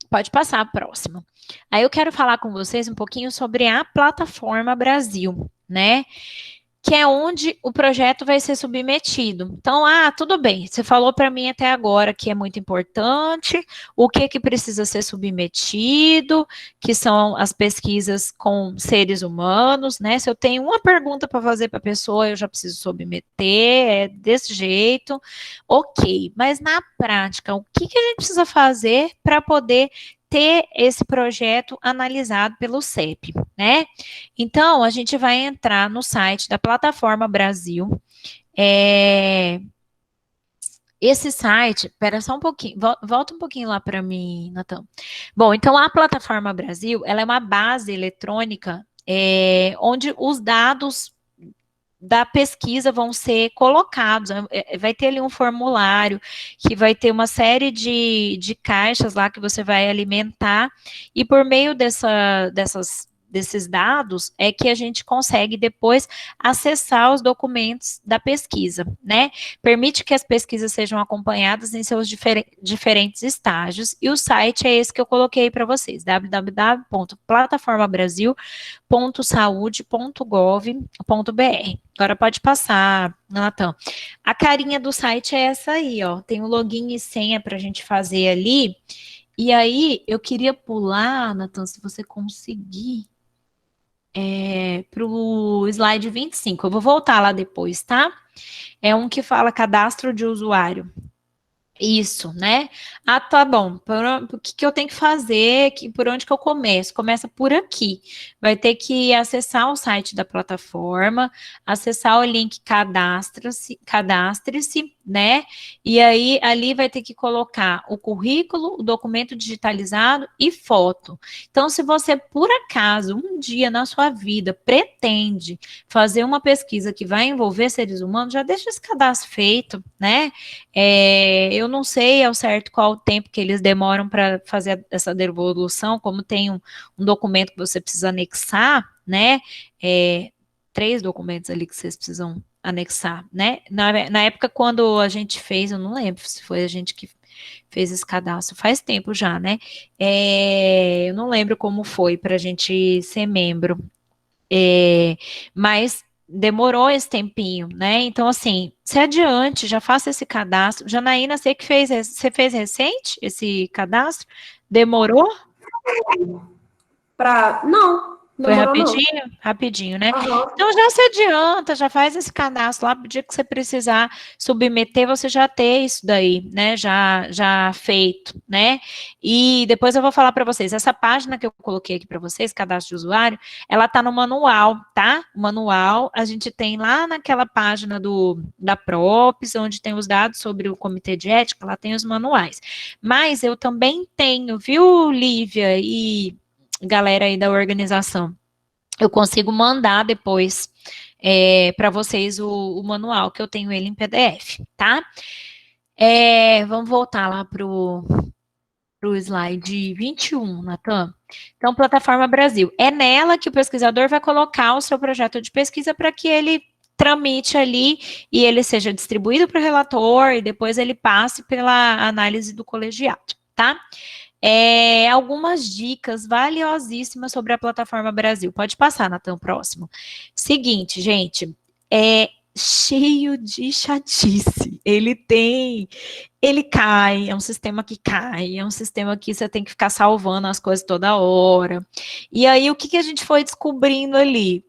Pode passar a próxima. Aí eu quero falar com vocês um pouquinho sobre a Plataforma Brasil, né? Que é onde o projeto vai ser submetido. Então, tudo bem, você falou para mim até agora que é muito importante, o que precisa ser submetido, que são as pesquisas com seres humanos, né? Se eu tenho uma pergunta para fazer para a pessoa, eu já preciso submeter, é desse jeito, ok. Mas na prática, o que a gente precisa fazer para poder ter esse projeto analisado pelo CEP, né? Então, a gente vai entrar no site da Plataforma Brasil. Esse site, espera só um pouquinho, volta um pouquinho lá para mim, Natan. Bom, então a Plataforma Brasil, ela é uma base eletrônica onde os dados da pesquisa vão ser colocados, vai ter ali um formulário, que vai ter uma série de caixas lá que você vai alimentar, e por meio desses dados é que a gente consegue depois acessar os documentos da pesquisa, né? Permite que as pesquisas sejam acompanhadas em seus diferentes estágios, e o site é esse que eu coloquei para vocês, www.plataformabrasil.saude.gov.br. Agora pode passar, Natan. A carinha do site é essa aí, ó. Tem o login e senha para a gente fazer ali. E aí, eu queria pular, Natan, se você conseguir, para o slide 25. Eu vou voltar lá depois, tá? É um que fala cadastro de usuário. Isso, né? Tá bom. O que eu tenho que fazer? Por onde que eu começo? Começa por aqui. Vai ter que acessar o site da plataforma, acessar o link cadastre-se, né? E aí, ali vai ter que colocar o currículo, o documento digitalizado e foto. Então, se você, por acaso, um dia na sua vida pretende fazer uma pesquisa que vai envolver seres humanos, já deixa esse cadastro feito, né? Eu não sei ao certo qual o tempo que eles demoram para fazer essa devolução, como tem um documento que você precisa anexar, né? 3 documentos ali que vocês precisam anexar, né? Na época, quando a gente fez, eu não lembro se foi a gente que fez esse cadastro, faz tempo já, né? Eu não lembro como foi para a gente ser membro, mas demorou esse tempinho, né? Então, assim, se adiante, já faça esse cadastro. Janaína, você fez recente esse cadastro? Demorou? Não. Foi Demorou, rapidinho? Rapidinho, né? Uhum. Então já se adianta, já faz esse cadastro lá, pro dia que você precisar submeter, você já ter isso daí, né? Já feito, né? E depois eu vou falar para vocês, essa página que eu coloquei aqui para vocês, cadastro de usuário, ela tá no manual, tá? O manual a gente tem lá naquela página da PROPS, onde tem os dados sobre o comitê de ética, lá tem os manuais. Mas eu também tenho, viu, Lívia e galera aí da organização, eu consigo mandar depois para vocês o manual, que eu tenho ele em PDF, tá? Vamos voltar lá pro slide 21, Natan. Então, Plataforma Brasil. É nela que o pesquisador vai colocar o seu projeto de pesquisa para que ele tramite ali e ele seja distribuído para o relator e depois ele passe pela análise do colegiado, tá? Algumas dicas valiosíssimas sobre a Plataforma Brasil. Pode passar, Natan, próximo. Seguinte, gente, cheio de chatice. Ele cai, é um sistema que cai, é um sistema que você tem que ficar salvando as coisas toda hora. E aí, o que a gente foi descobrindo ali?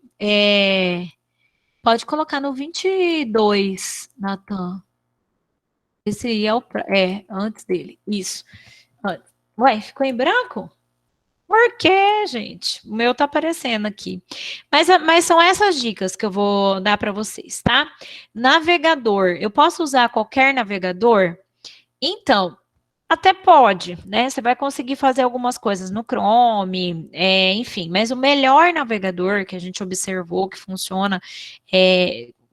Pode colocar no 22, Natan. Esse aí antes dele, isso. Ué, ficou em branco? Por quê, gente? O meu tá aparecendo aqui. Mas são essas dicas que eu vou dar para vocês, tá? Navegador. Eu posso usar qualquer navegador? Então, até pode, né? Você vai conseguir fazer algumas coisas no Chrome, enfim. Mas o melhor navegador que a gente observou que funciona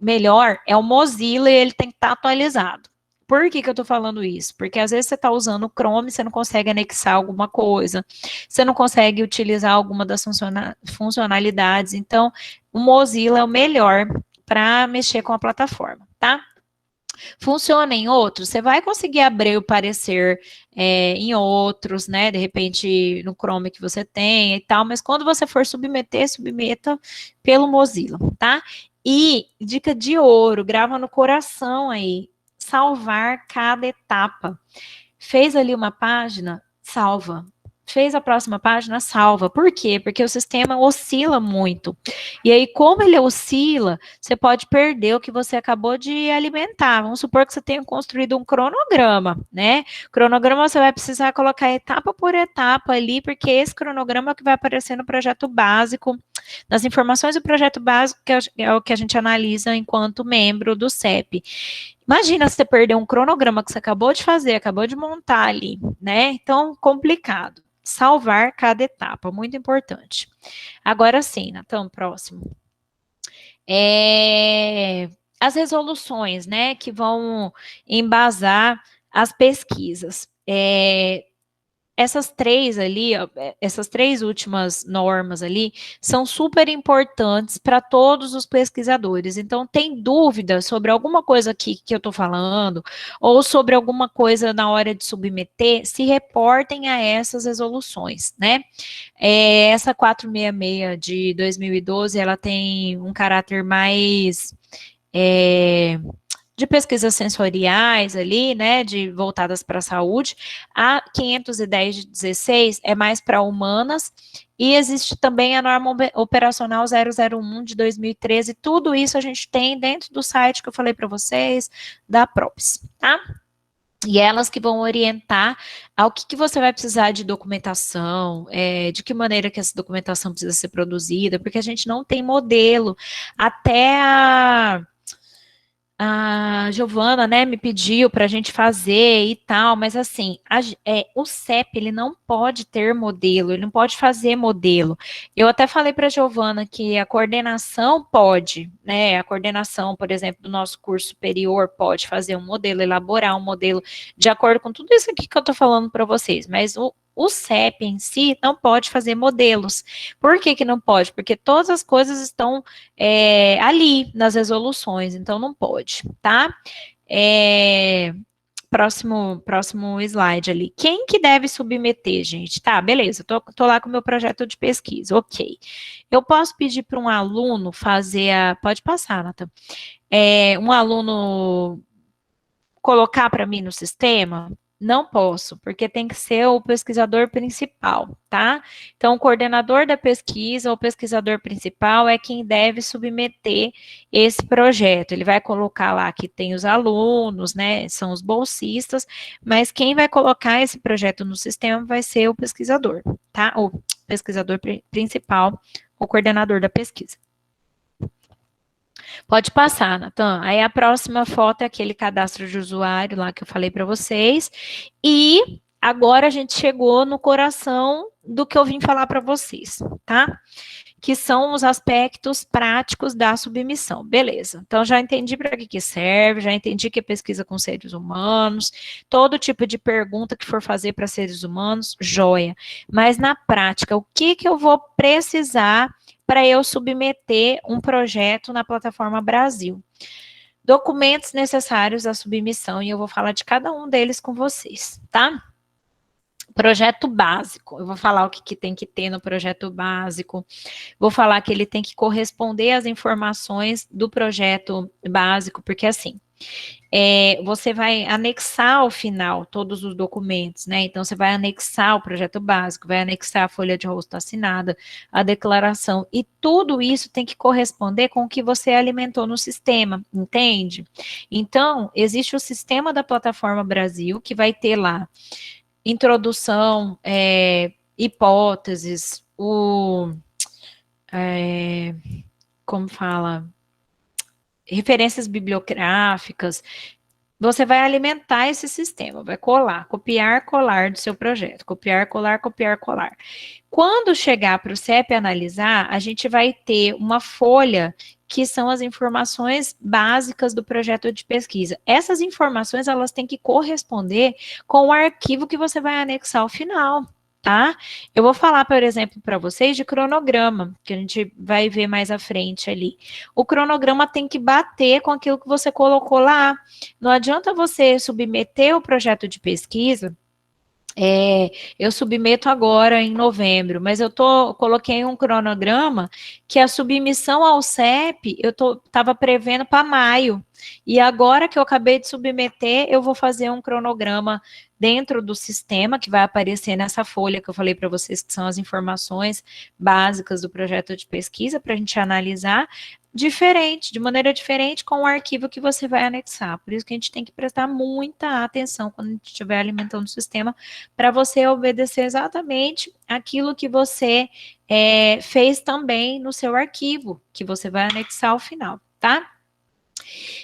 melhor é o Mozilla e ele tem que estar atualizado. Por que que eu tô falando isso? Porque às vezes você tá usando o Chrome, você não consegue anexar alguma coisa, você não consegue utilizar alguma das funcionalidades. Então, o Mozilla é o melhor para mexer com a plataforma, tá? Funciona em outros, você vai conseguir abrir o parecer em outros, né? De repente no Chrome que você tem e tal, mas quando você for submeter, submeta pelo Mozilla, tá? E dica de ouro, grava no coração aí, salvar cada etapa. Fez ali uma página, salva. Fez a próxima página, salva. Por quê? Porque o sistema oscila muito. E aí, como ele oscila, você pode perder o que você acabou de alimentar. Vamos supor que você tenha construído um cronograma, né? Cronograma você vai precisar colocar etapa por etapa ali, porque esse cronograma é o que vai aparecer no projeto básico. Nas informações do projeto básico, que é o que a gente analisa enquanto membro do CEP. Imagina se você perder um cronograma que você acabou de fazer, acabou de montar ali, né? Então, complicado. Salvar cada etapa, muito importante. Agora sim, Natan, próximo. As resoluções, né, que vão embasar as pesquisas. Essas três ali, essas três últimas normas ali, são super importantes para todos os pesquisadores. Então, tem dúvida sobre alguma coisa aqui que eu estou falando, ou sobre alguma coisa na hora de submeter, se reportem a essas resoluções, né? Essa 466 de 2012, ela tem um caráter mais de pesquisas sensoriais ali, né, voltadas para a saúde. A 510 de 16 é mais para humanas, e existe também a norma operacional 001 de 2013, tudo isso a gente tem dentro do site que eu falei para vocês, da PROPS, tá? E elas que vão orientar ao que você vai precisar de documentação, de que maneira que essa documentação precisa ser produzida, porque a gente não tem modelo. Até a Giovana, né, me pediu para a gente fazer e tal, mas assim, o CEP, ele não pode ter modelo, ele não pode fazer modelo. Eu até falei para a Giovana que a coordenação pode, né, a coordenação, por exemplo, do nosso curso superior pode fazer um modelo, elaborar um modelo de acordo com tudo isso aqui que eu estou falando para vocês, mas o CEP em si não pode fazer modelos. Por que que não pode? Porque todas as coisas estão ali nas resoluções, então não pode, tá? Próximo slide ali. Quem que deve submeter, gente? Tá, beleza, tô lá com o meu projeto de pesquisa, ok. Eu posso pedir para um aluno fazer pode passar, Nathan. Um aluno colocar para mim no sistema? Não posso, porque tem que ser o pesquisador principal, tá? Então, o coordenador da pesquisa, ou pesquisador principal, é quem deve submeter esse projeto. Ele vai colocar lá que tem os alunos, né? São os bolsistas, mas quem vai colocar esse projeto no sistema vai ser o pesquisador, tá? O pesquisador principal, o coordenador da pesquisa. Pode passar, Natan. Aí a próxima foto é aquele cadastro de usuário lá que eu falei para vocês. E agora a gente chegou no coração do que eu vim falar para vocês, tá? Que são os aspectos práticos da submissão. Beleza. Então já entendi para que serve, já entendi que é pesquisa com seres humanos, todo tipo de pergunta que for fazer para seres humanos, joia. Mas na prática, o que eu vou precisar para eu submeter um projeto na plataforma Brasil? Documentos necessários à submissão, e eu vou falar de cada um deles com vocês, tá? Projeto básico, eu vou falar o que tem que ter no projeto básico, vou falar que ele tem que corresponder às informações do projeto básico, porque assim, você vai anexar ao final todos os documentos, né? Então, você vai anexar o projeto básico, vai anexar a folha de rosto assinada, a declaração, e tudo isso tem que corresponder com o que você alimentou no sistema, entende? Então, existe o sistema da plataforma Brasil, que vai ter lá introdução, hipóteses, como fala, referências bibliográficas, você vai alimentar esse sistema, vai colar, copiar, colar do seu projeto, copiar, colar, copiar, colar. Quando chegar para o CEP analisar, a gente vai ter uma folha que são as informações básicas do projeto de pesquisa. Essas informações, elas têm que corresponder com o arquivo que você vai anexar ao final, tá? Eu vou falar, por exemplo, para vocês de cronograma, que a gente vai ver mais à frente ali. O cronograma tem que bater com aquilo que você colocou lá. Não adianta você submeter o projeto de pesquisa. Eu submeto agora em novembro, mas coloquei um cronograma que a submissão ao CEP eu estava prevendo para maio. E agora que eu acabei de submeter, eu vou fazer um cronograma dentro do sistema que vai aparecer nessa folha que eu falei para vocês, que são as informações básicas do projeto de pesquisa, para a gente analisar de maneira diferente com o arquivo que você vai anexar. Por isso que a gente tem que prestar muita atenção quando a gente estiver alimentando o sistema, para você obedecer exatamente aquilo que você fez também no seu arquivo, que você vai anexar ao final, tá?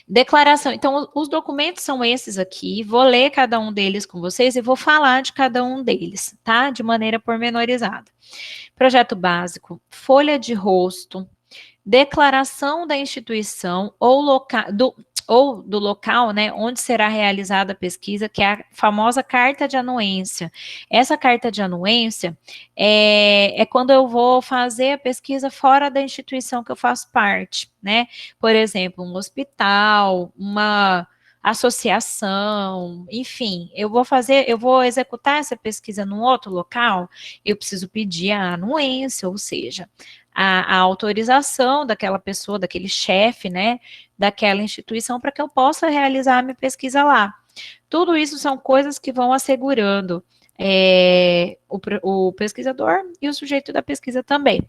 Declaração. Então, os documentos são esses aqui. Vou ler cada um deles com vocês e vou falar de cada um deles, tá? De maneira pormenorizada. Projeto básico, folha de rosto, declaração da instituição ou do local, né, onde será realizada a pesquisa, que é a famosa carta de anuência. Essa carta de anuência é quando eu vou fazer a pesquisa fora da instituição que eu faço parte, né? Por exemplo, um hospital, uma associação, enfim, eu vou executar essa pesquisa num outro local, eu preciso pedir a anuência, ou seja, a autorização daquela pessoa, daquele chefe, né, daquela instituição, para que eu possa realizar a minha pesquisa lá. Tudo isso são coisas que vão assegurando o pesquisador e o sujeito da pesquisa também.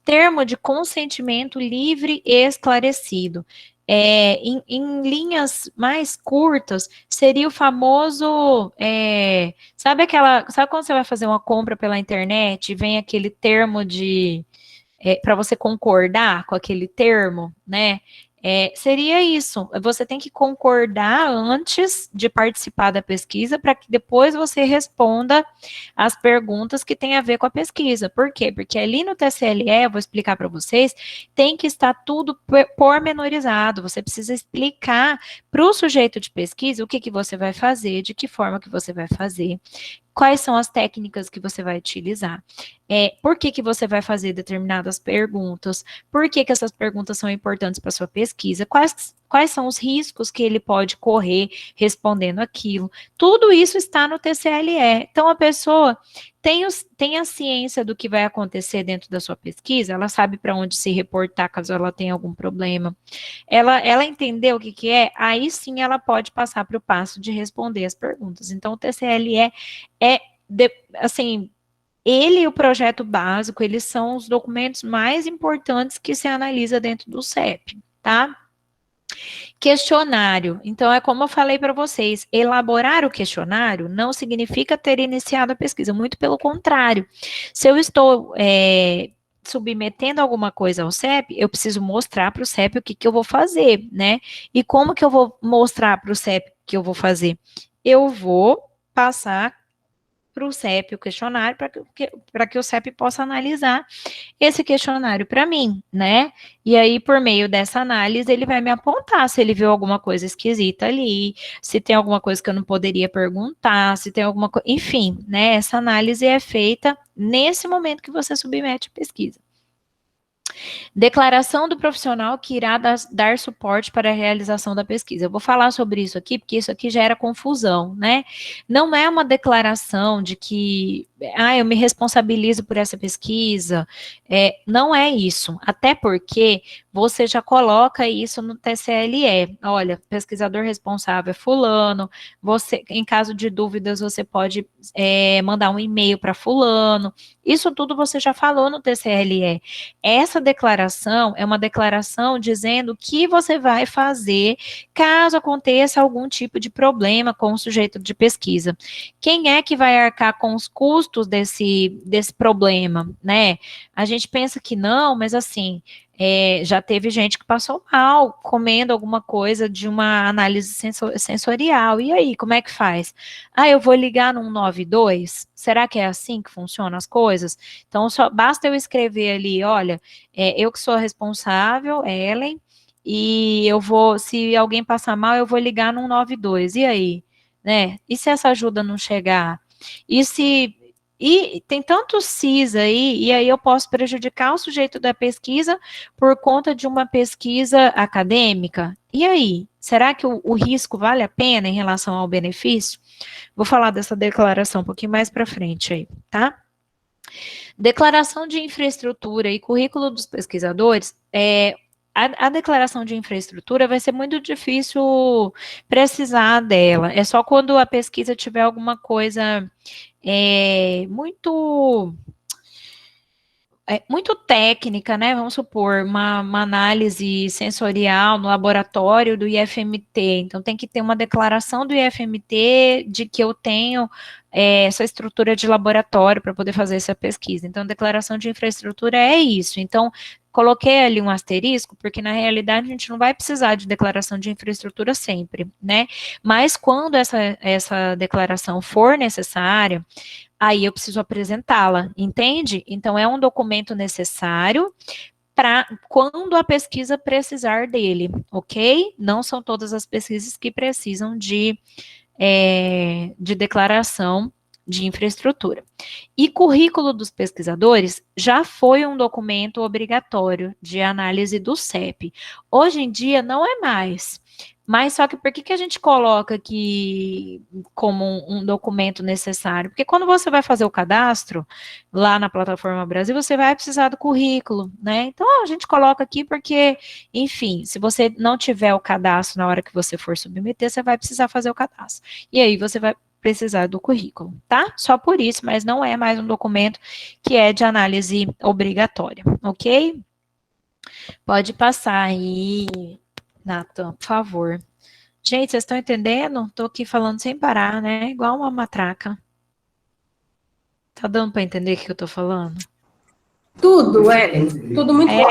Termo de consentimento livre e esclarecido. Em linhas mais curtas, seria o famoso, sabe quando você vai fazer uma compra pela internet e vem aquele termo para você concordar com aquele termo, né? Seria isso. Você tem que concordar antes de participar da pesquisa para que depois você responda as perguntas que têm a ver com a pesquisa. Por quê? Porque ali no TCLE, eu vou explicar para vocês, tem que estar tudo pormenorizado. Você precisa explicar para o sujeito de pesquisa o que você vai fazer, de que forma que você vai fazer, quais são as técnicas que você vai utilizar, por que você vai fazer determinadas perguntas, por que essas perguntas são importantes para a sua pesquisa, quais são os riscos que ele pode correr respondendo aquilo. Tudo isso está no TCLE. Então, a pessoa tem a ciência do que vai acontecer dentro da sua pesquisa, ela sabe para onde se reportar caso ela tenha algum problema. Ela entendeu o que é, aí sim ela pode passar para o passo de responder as perguntas. Então, o TCLE assim, ele e o projeto básico, eles são os documentos mais importantes que se analisa dentro do CEP, tá? Questionário. Então, é como eu falei para vocês, elaborar o questionário não significa ter iniciado a pesquisa, muito pelo contrário. Se eu estou submetendo alguma coisa ao CEP, eu preciso mostrar para o CEP o que eu vou fazer, né? E como que eu vou mostrar para o CEP o que eu vou fazer? Eu vou passar para o CEP o questionário, para que o CEP possa analisar esse questionário para mim, né? E aí, por meio dessa análise, ele vai me apontar se ele viu alguma coisa esquisita ali, se tem alguma coisa que eu não poderia perguntar, se tem alguma coisa, enfim, né? Essa análise é feita nesse momento que você submete a pesquisa. Declaração do profissional que irá dar suporte para a realização da pesquisa. Eu vou falar sobre isso aqui, porque isso aqui gera confusão, né? Não é uma declaração de que, eu me responsabilizo por essa pesquisa. Não é isso. Até porque você já coloca isso no TCLE. Olha, pesquisador responsável é fulano. Você, em caso de dúvidas, você pode mandar um e-mail para fulano. Isso tudo você já falou no TCLE. Essa declaração é uma declaração dizendo o que você vai fazer caso aconteça algum tipo de problema com o sujeito de pesquisa. Quem é que vai arcar com os custos desse problema, né? A gente pensa que não, mas assim, Já teve gente que passou mal comendo alguma coisa de uma análise sensorial. E aí, como é que faz? Eu vou ligar no 192? Será que é assim que funcionam as coisas? Então, só basta eu escrever ali, olha, eu que sou a responsável, Ellen, e eu vou, se alguém passar mal, eu vou ligar no 192. E aí? Né? E se essa ajuda não chegar? E tem tantos CIS aí, e aí eu posso prejudicar o sujeito da pesquisa por conta de uma pesquisa acadêmica? E aí, será que o risco vale a pena em relação ao benefício? Vou falar dessa declaração um pouquinho mais para frente aí, tá? Declaração de infraestrutura e currículo dos pesquisadores, a declaração de infraestrutura vai ser muito difícil precisar dela. É só quando a pesquisa tiver alguma coisa muito técnica, né? Vamos supor, uma análise sensorial no laboratório do IFMT. Então, tem que ter uma declaração do IFMT de que eu tenho essa estrutura de laboratório para poder fazer essa pesquisa. Então, declaração de infraestrutura é isso. Então, coloquei ali um asterisco, porque na realidade a gente não vai precisar de declaração de infraestrutura sempre, né? Mas quando essa declaração for necessária, aí eu preciso apresentá-la, entende? Então, é um documento necessário para quando a pesquisa precisar dele, ok? Não são todas as pesquisas que precisam de declaração de infraestrutura. E currículo dos pesquisadores já foi um documento obrigatório de análise do CEP. Hoje em dia não é mais. Mas só que por que a gente coloca aqui como um documento necessário? Porque quando você vai fazer o cadastro lá na plataforma Brasil, você vai precisar do currículo, né? Então a gente coloca aqui porque, enfim, se você não tiver o cadastro na hora que você for submeter, você vai precisar fazer o cadastro. E aí você vai precisar do currículo, tá? Só por isso, mas não é mais um documento que é de análise obrigatória, ok? Pode passar aí, Nathan, por favor. Gente, vocês estão entendendo? Tô aqui falando sem parar, né? Igual uma matraca. Tá dando para entender o que eu tô falando? Tudo, Ellen. Tudo muito bom.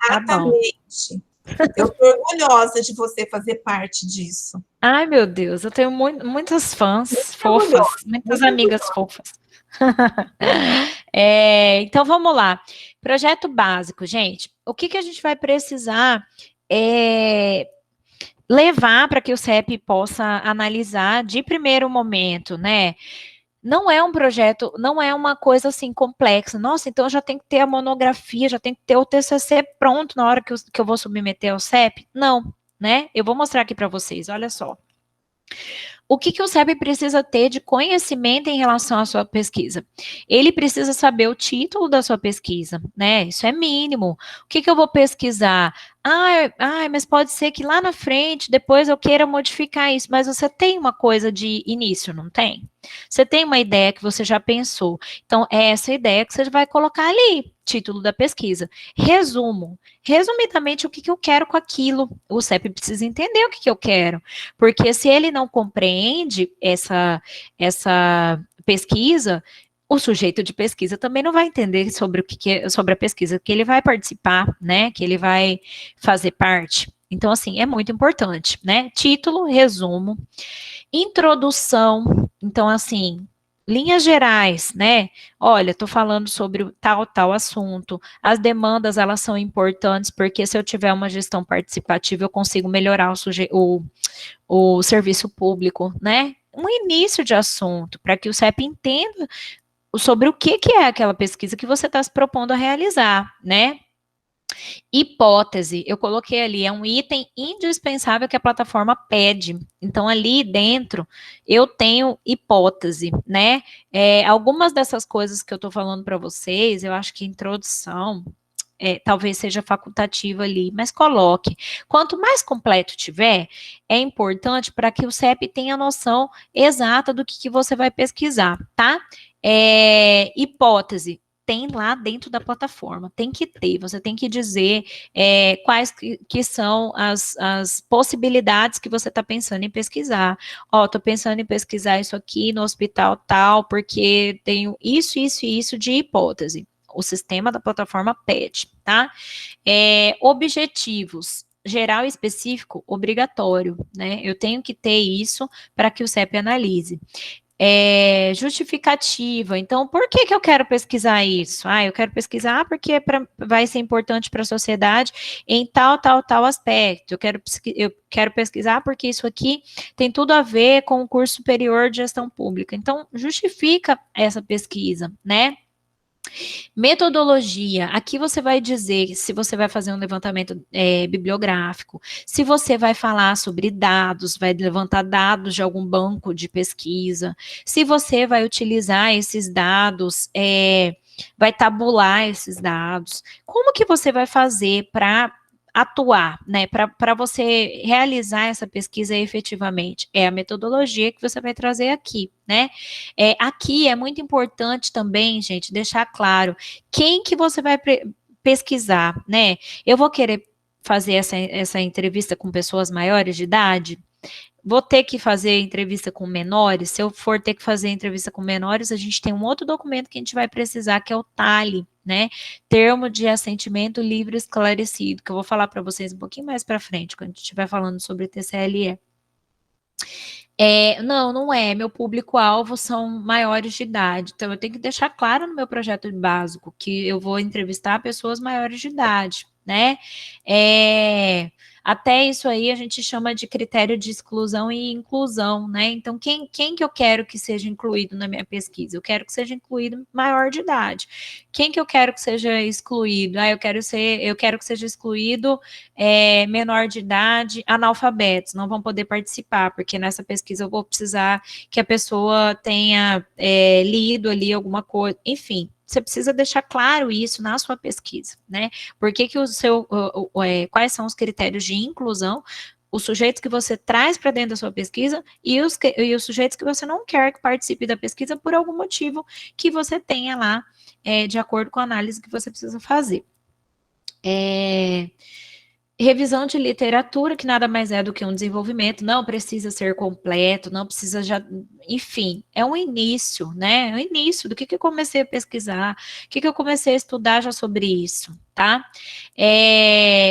Tá bom. Exatamente. Eu estou orgulhosa de você fazer parte disso. Ai, meu Deus, eu tenho muitas fãs fofas, muitas amigas fofas. Então, vamos lá. Projeto básico, gente. O que a gente vai precisar levar para que o CEP possa analisar de primeiro momento, né? Não é um projeto, não é uma coisa assim complexa. Nossa, então eu já tenho que ter a monografia, já tenho que ter o TCC pronto na hora que eu vou submeter ao CEP? Não, né? Eu vou mostrar aqui para vocês, olha só. O que o CEP precisa ter de conhecimento em relação à sua pesquisa? Ele precisa saber o título da sua pesquisa, né? Isso é mínimo. O que eu vou pesquisar? Mas pode ser que lá na frente, depois eu queira modificar isso, mas você tem uma coisa de início, não tem? Você tem uma ideia que você já pensou. Então, é essa ideia que você vai colocar ali, título da pesquisa. Resumo. Resumidamente, o que eu quero com aquilo. O CEP precisa entender o que eu quero. Porque se ele não compreende essa pesquisa, o sujeito de pesquisa também não vai entender sobre sobre a pesquisa que ele vai participar, né? Que ele vai fazer parte. Então, assim, é muito importante, né? Título, resumo, introdução. Então, assim, linhas gerais, né? Olha, estou falando sobre tal assunto. As demandas, elas são importantes, porque se eu tiver uma gestão participativa, eu consigo melhorar o serviço público, né? Um início de assunto, para que o CEP entenda sobre o que é aquela pesquisa que você está se propondo a realizar, né? Hipótese, eu coloquei ali, é um item indispensável que a plataforma pede. Então, ali dentro, eu tenho hipótese, né? Algumas dessas coisas que eu estou falando para vocês, eu acho que introdução, talvez seja facultativa ali, mas coloque. Quanto mais completo tiver, é importante para que o CEP tenha noção exata do que você vai pesquisar, tá? Hipótese. Tem lá dentro da plataforma, tem que ter, você tem que dizer quais que são as possibilidades que você está pensando em pesquisar. Estou pensando em pesquisar isso aqui no hospital tal, porque tenho isso, isso e isso de hipótese. o sistema da plataforma pede, tá? Objetivos. Geral e específico, obrigatório, né? Eu tenho que ter isso para que o CEP analise. Justificativa. Então, por que que eu quero pesquisar isso? Eu quero pesquisar porque vai ser importante para a sociedade em tal aspecto. Eu quero pesquisar porque isso aqui tem tudo a ver com o curso superior de gestão pública. Então, justifica essa pesquisa, né? Metodologia, aqui você vai dizer se você vai fazer um levantamento bibliográfico, se você vai falar sobre dados, vai levantar dados de algum banco de pesquisa, se você vai utilizar esses dados, vai tabular esses dados, como que você vai fazer para atuar, né, para você realizar essa pesquisa efetivamente? É a metodologia que você vai trazer aqui, né? Aqui é muito importante também, gente, deixar claro quem que você vai pesquisar, né? Eu vou querer fazer essa entrevista com pessoas maiores de idade? Vou ter que fazer entrevista com menores? Se eu for ter que fazer entrevista com menores, a gente tem um outro documento que a gente vai precisar, que é o TALE, né? Termo de Assentimento Livre Esclarecido, que eu vou falar para vocês um pouquinho mais para frente, quando a gente estiver falando sobre TCLE. Não é. Meu público-alvo são maiores de idade. Então, eu tenho que deixar claro no meu projeto básico que eu vou entrevistar pessoas maiores de idade, né? Até isso aí a gente chama de critério de exclusão e inclusão, né? Então, quem que eu quero que seja incluído na minha pesquisa? Eu quero que seja incluído maior de idade. Quem que eu quero que seja excluído? Eu quero que seja excluído menor de idade, analfabetos, não vão poder participar, porque nessa pesquisa eu vou precisar que a pessoa tenha lido ali alguma coisa, enfim. Você precisa deixar claro isso na sua pesquisa, né? Quais são os critérios de inclusão, os sujeitos que você traz para dentro da sua pesquisa e os sujeitos que você não quer que participe da pesquisa por algum motivo que você tenha lá, de acordo com a análise que você precisa fazer. Revisão de literatura, que nada mais é do que um desenvolvimento, não precisa ser completo, não precisa já, enfim, é um início, né? É o início do que eu comecei a pesquisar, o que eu comecei a estudar já sobre isso, tá?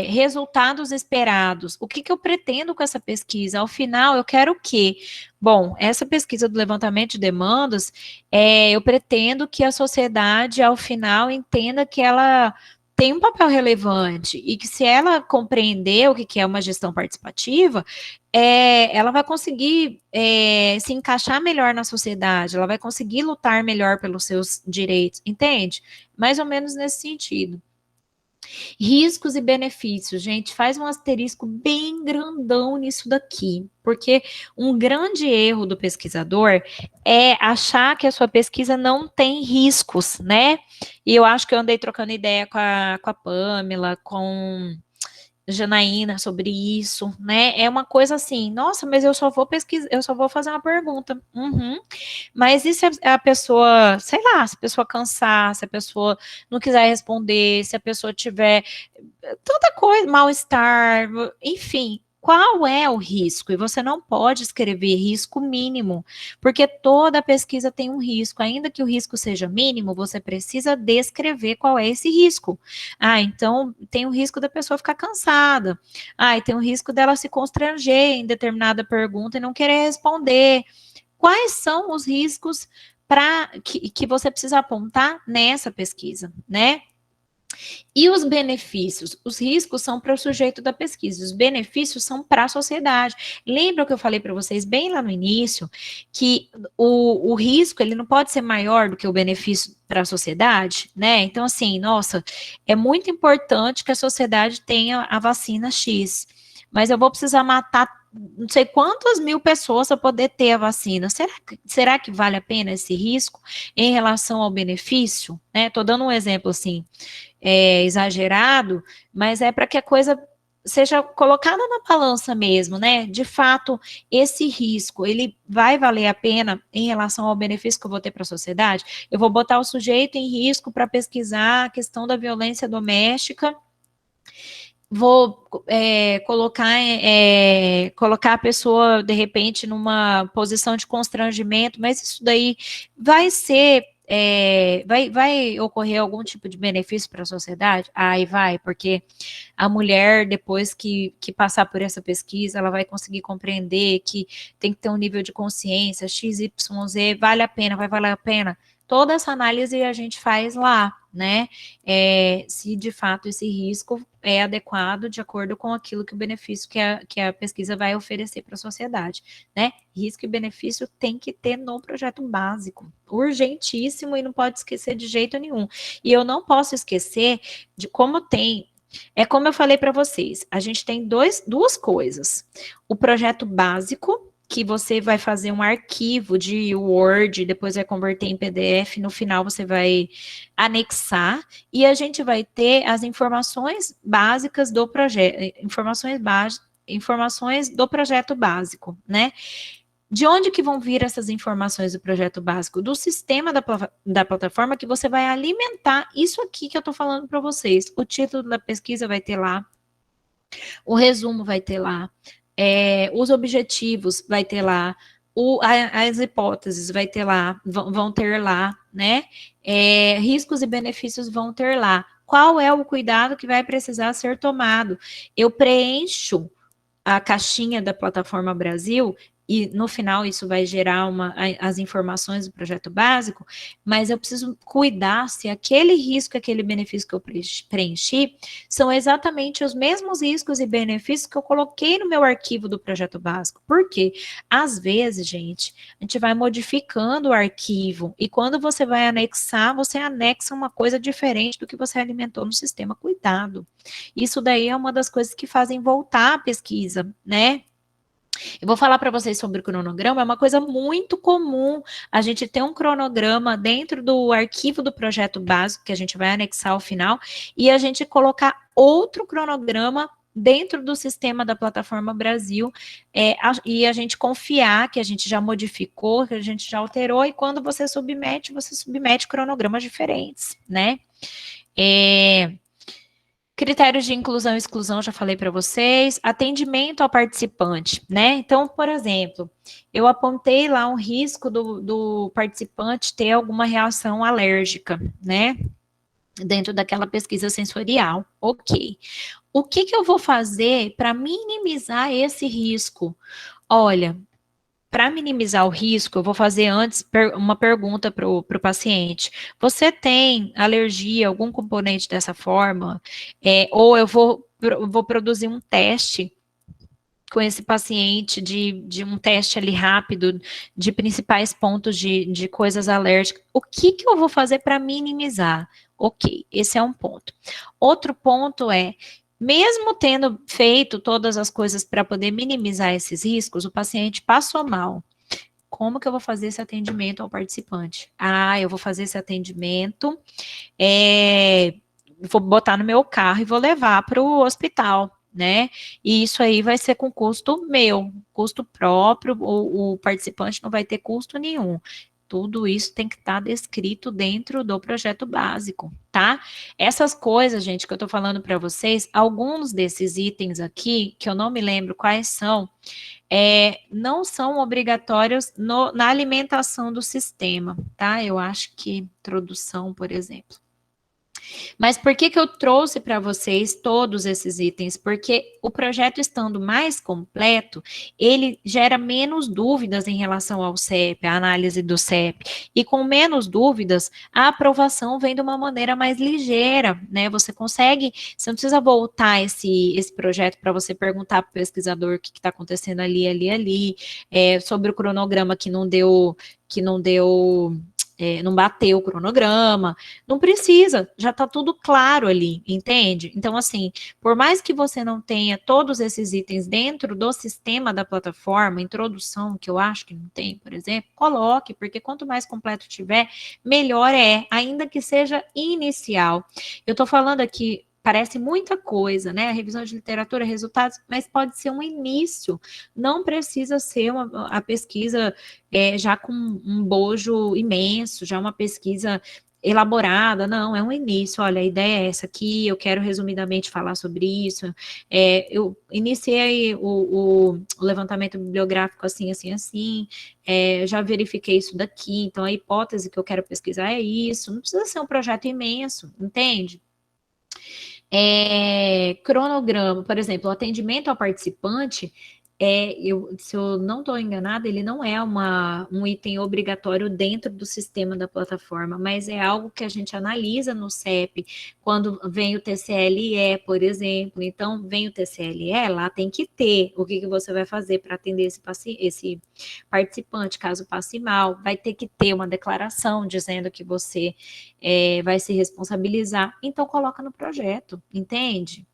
Resultados esperados, o que eu pretendo com essa pesquisa? Ao final, eu quero o quê? Bom, essa pesquisa do levantamento de demandas, eu pretendo que a sociedade, ao final, entenda que ela tem um papel relevante e que se ela compreender o que é uma gestão participativa, ela vai conseguir se encaixar melhor na sociedade, ela vai conseguir lutar melhor pelos seus direitos, entende? Mais ou menos nesse sentido. Riscos e benefícios, gente, faz um asterisco bem grandão nisso daqui, porque um grande erro do pesquisador é achar que a sua pesquisa não tem riscos, né? E eu acho que eu andei trocando ideia com a Pamela, com Janaína sobre isso, né? É uma coisa assim, nossa, mas eu só vou pesquisar, eu só vou fazer uma pergunta. Mas e se a pessoa, sei lá, se a pessoa cansar, se a pessoa não quiser responder, se a pessoa tiver tanta coisa, mal-estar, enfim, qual é o risco? E você não pode escrever risco mínimo, porque toda pesquisa tem um risco, ainda que o risco seja mínimo, você precisa descrever qual é esse risco. Então tem o risco da pessoa ficar cansada, e tem o risco dela se constranger em determinada pergunta e não querer responder. Quais são os riscos que você precisa apontar nessa pesquisa, né? E os benefícios? Os riscos são para o sujeito da pesquisa, os benefícios são para a sociedade. Lembra que eu falei para vocês bem lá no início, que o risco ele não pode ser maior do que o benefício para a sociedade, né? Então, assim, nossa, é muito importante que a sociedade tenha a vacina X, mas eu vou precisar matar não sei quantas mil pessoas para poder ter a vacina. Será que vale a pena esse risco em relação ao benefício? Estou dando um exemplo assim, exagerado, mas é para que a coisa seja colocada na balança mesmo, né? De fato, esse risco, ele vai valer a pena em relação ao benefício que eu vou ter para a sociedade? Eu vou botar o sujeito em risco para pesquisar a questão da violência doméstica, vou colocar a pessoa, de repente, numa posição de constrangimento, mas isso daí vai ser vai ocorrer algum tipo de benefício para a sociedade? Aí vai, porque a mulher, depois que passar por essa pesquisa, ela vai conseguir compreender que tem que ter um nível de consciência, XYZ, vale a pena, vai valer a pena. Toda essa análise a gente faz lá, né? Se de fato esse risco é adequado de acordo com aquilo que o benefício que a pesquisa vai oferecer para a sociedade, né? Risco e benefício tem que ter no projeto básico, urgentíssimo, e não pode esquecer de jeito nenhum. E eu não posso esquecer de como tem. É como eu falei para vocês, a gente tem duas coisas. O projeto básico, que você vai fazer um arquivo de Word, depois vai converter em PDF, no final você vai anexar, e a gente vai ter as informações básicas do projeto, informações do projeto básico, né? De onde que vão vir essas informações do projeto básico? Do sistema da plataforma que você vai alimentar isso aqui que eu estou falando para vocês. O título da pesquisa vai ter lá, o resumo vai ter lá, os objetivos vai ter lá, as hipóteses vai ter lá, vão ter lá, né? Riscos e benefícios vão ter lá. Qual é o cuidado que vai precisar ser tomado? Eu preencho a caixinha da Plataforma Brasil, e no final isso vai gerar as informações do projeto básico, mas eu preciso cuidar se aquele risco, aquele benefício que eu preenchi, são exatamente os mesmos riscos e benefícios que eu coloquei no meu arquivo do projeto básico. Por quê? Às vezes, gente, a gente vai modificando o arquivo, e quando você vai anexar, você anexa uma coisa diferente do que você alimentou no sistema. Cuidado. Isso daí é uma das coisas que fazem voltar a pesquisa, né? Eu vou falar para vocês sobre o cronograma, é uma coisa muito comum a gente ter um cronograma dentro do arquivo do projeto básico, que a gente vai anexar ao final, e a gente colocar outro cronograma dentro do sistema da Plataforma Brasil, e a gente confiar que a gente já modificou, que a gente já alterou, e quando você submete cronogramas diferentes, né? Critérios de inclusão e exclusão, já falei para vocês. Atendimento ao participante, né? Então, por exemplo, eu apontei lá um risco do participante ter alguma reação alérgica, né? Dentro daquela pesquisa sensorial. Ok. O que eu vou fazer para minimizar esse risco? Olha, para minimizar o risco, eu vou fazer antes uma pergunta para o paciente. Você tem alergia a algum componente dessa forma? Ou eu vou produzir um teste com esse paciente, de um teste ali rápido, de principais pontos de coisas alérgicas. O que eu vou fazer para minimizar? Ok, esse é um ponto. Outro ponto é, mesmo tendo feito todas as coisas para poder minimizar esses riscos, o paciente passou mal. Como que eu vou fazer esse atendimento ao participante? Eu vou fazer esse atendimento, vou botar no meu carro e vou levar para o hospital, né? E isso aí vai ser com custo meu, custo próprio, o participante não vai ter custo nenhum. Tudo isso tem que estar descrito dentro do projeto básico, tá? Essas coisas, gente, que eu tô falando para vocês, alguns desses itens aqui, que eu não me lembro quais são, não são obrigatórios na alimentação do sistema, tá? Eu acho que introdução, por exemplo. Mas por que eu trouxe para vocês todos esses itens? Porque o projeto estando mais completo, ele gera menos dúvidas em relação ao CEP, a análise do CEP. E com menos dúvidas, a aprovação vem de uma maneira mais ligeira, né? Você não precisa voltar esse projeto para você perguntar para o pesquisador o que está acontecendo ali, sobre o cronograma que não bateu o cronograma, não precisa, já está tudo claro ali, entende? Então, assim, por mais que você não tenha todos esses itens dentro do sistema da plataforma, introdução, que eu acho que não tem, por exemplo, coloque, porque quanto mais completo tiver, melhor ainda que seja inicial. Eu estou falando aqui, parece muita coisa, né? A revisão de literatura, resultados, mas pode ser um início. Não precisa ser a pesquisa já com um bojo imenso, já uma pesquisa elaborada, não, é um início, olha, a ideia é essa aqui, eu quero resumidamente falar sobre isso, eu iniciei o levantamento bibliográfico assim, assim, assim, já verifiquei isso daqui, então a hipótese que eu quero pesquisar é isso, não precisa ser um projeto imenso, entende? Cronograma, por exemplo, o atendimento ao participante, se eu não estou enganada, ele não é um item obrigatório dentro do sistema da plataforma, mas é algo que a gente analisa no CEP, quando vem o TCLE, por exemplo. Então, vem o TCLE, lá tem que ter o que você vai fazer para atender esse participante, caso passe mal, vai ter que ter uma declaração dizendo que você vai se responsabilizar. Então, coloca no projeto, entende?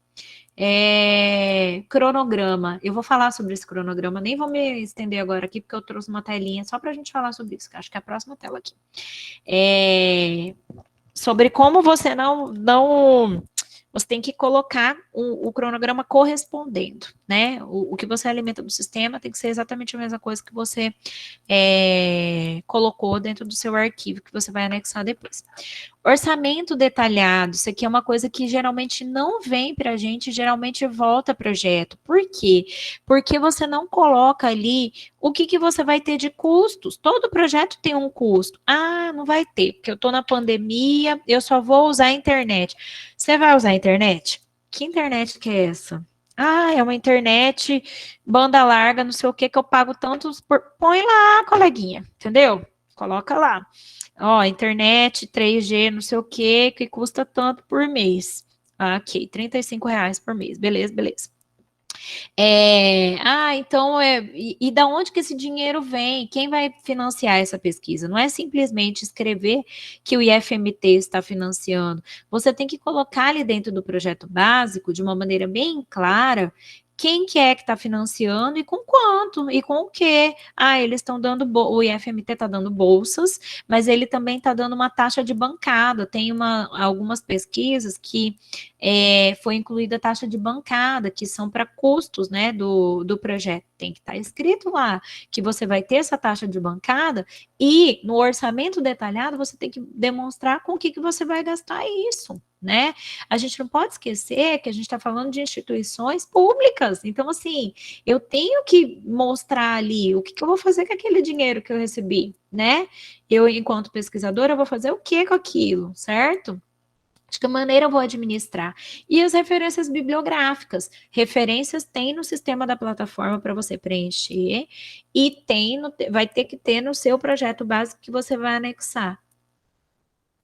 Cronograma, eu vou falar sobre esse cronograma, nem vou me estender agora aqui, porque eu trouxe uma telinha só para a gente falar sobre isso, que acho que é a próxima tela aqui. Sobre como você você tem que colocar o cronograma correspondendo, né? O que você alimenta do sistema tem que ser exatamente a mesma coisa que você colocou dentro do seu arquivo, que você vai anexar depois. Orçamento detalhado, isso aqui é uma coisa que geralmente não vem para a gente, geralmente volta projeto. Por quê? Porque você não coloca ali o que você vai ter de custos. Todo projeto tem um custo. Ah, não vai ter, porque eu estou na pandemia, eu só vou usar a internet. Você vai usar a internet? Que internet que é essa? Ah, é uma internet banda larga, não sei o que eu pago tantos por... Põe lá, coleguinha, entendeu? Coloca lá. Ó, internet, 3G, não sei o que custa tanto por mês. Ok, R$ 35 por mês. Beleza, beleza. Então, e da onde que esse dinheiro vem? Quem vai financiar essa pesquisa? Não é simplesmente escrever que o IFMT está financiando. Você tem que colocar ali dentro do projeto básico, de uma maneira bem clara, quem que é que está financiando e com quanto e com o quê? Eles estão dando, o IFMT está dando bolsas, mas ele também está dando uma taxa de bancada. Tem algumas pesquisas que foi incluída a taxa de bancada, que são para custos, né, do projeto. Tem que estar escrito lá que você vai ter essa taxa de bancada e no orçamento detalhado você tem que demonstrar com o que você vai gastar isso, né? A gente não pode esquecer que a gente está falando de instituições públicas. Então, assim, eu tenho que mostrar ali o que eu vou fazer com aquele dinheiro que eu recebi, né? Eu, enquanto pesquisadora, eu vou fazer o que com aquilo, certo? De que maneira eu vou administrar? E as referências bibliográficas. Referências tem no sistema da plataforma para você preencher e vai ter que ter no seu projeto básico que você vai anexar.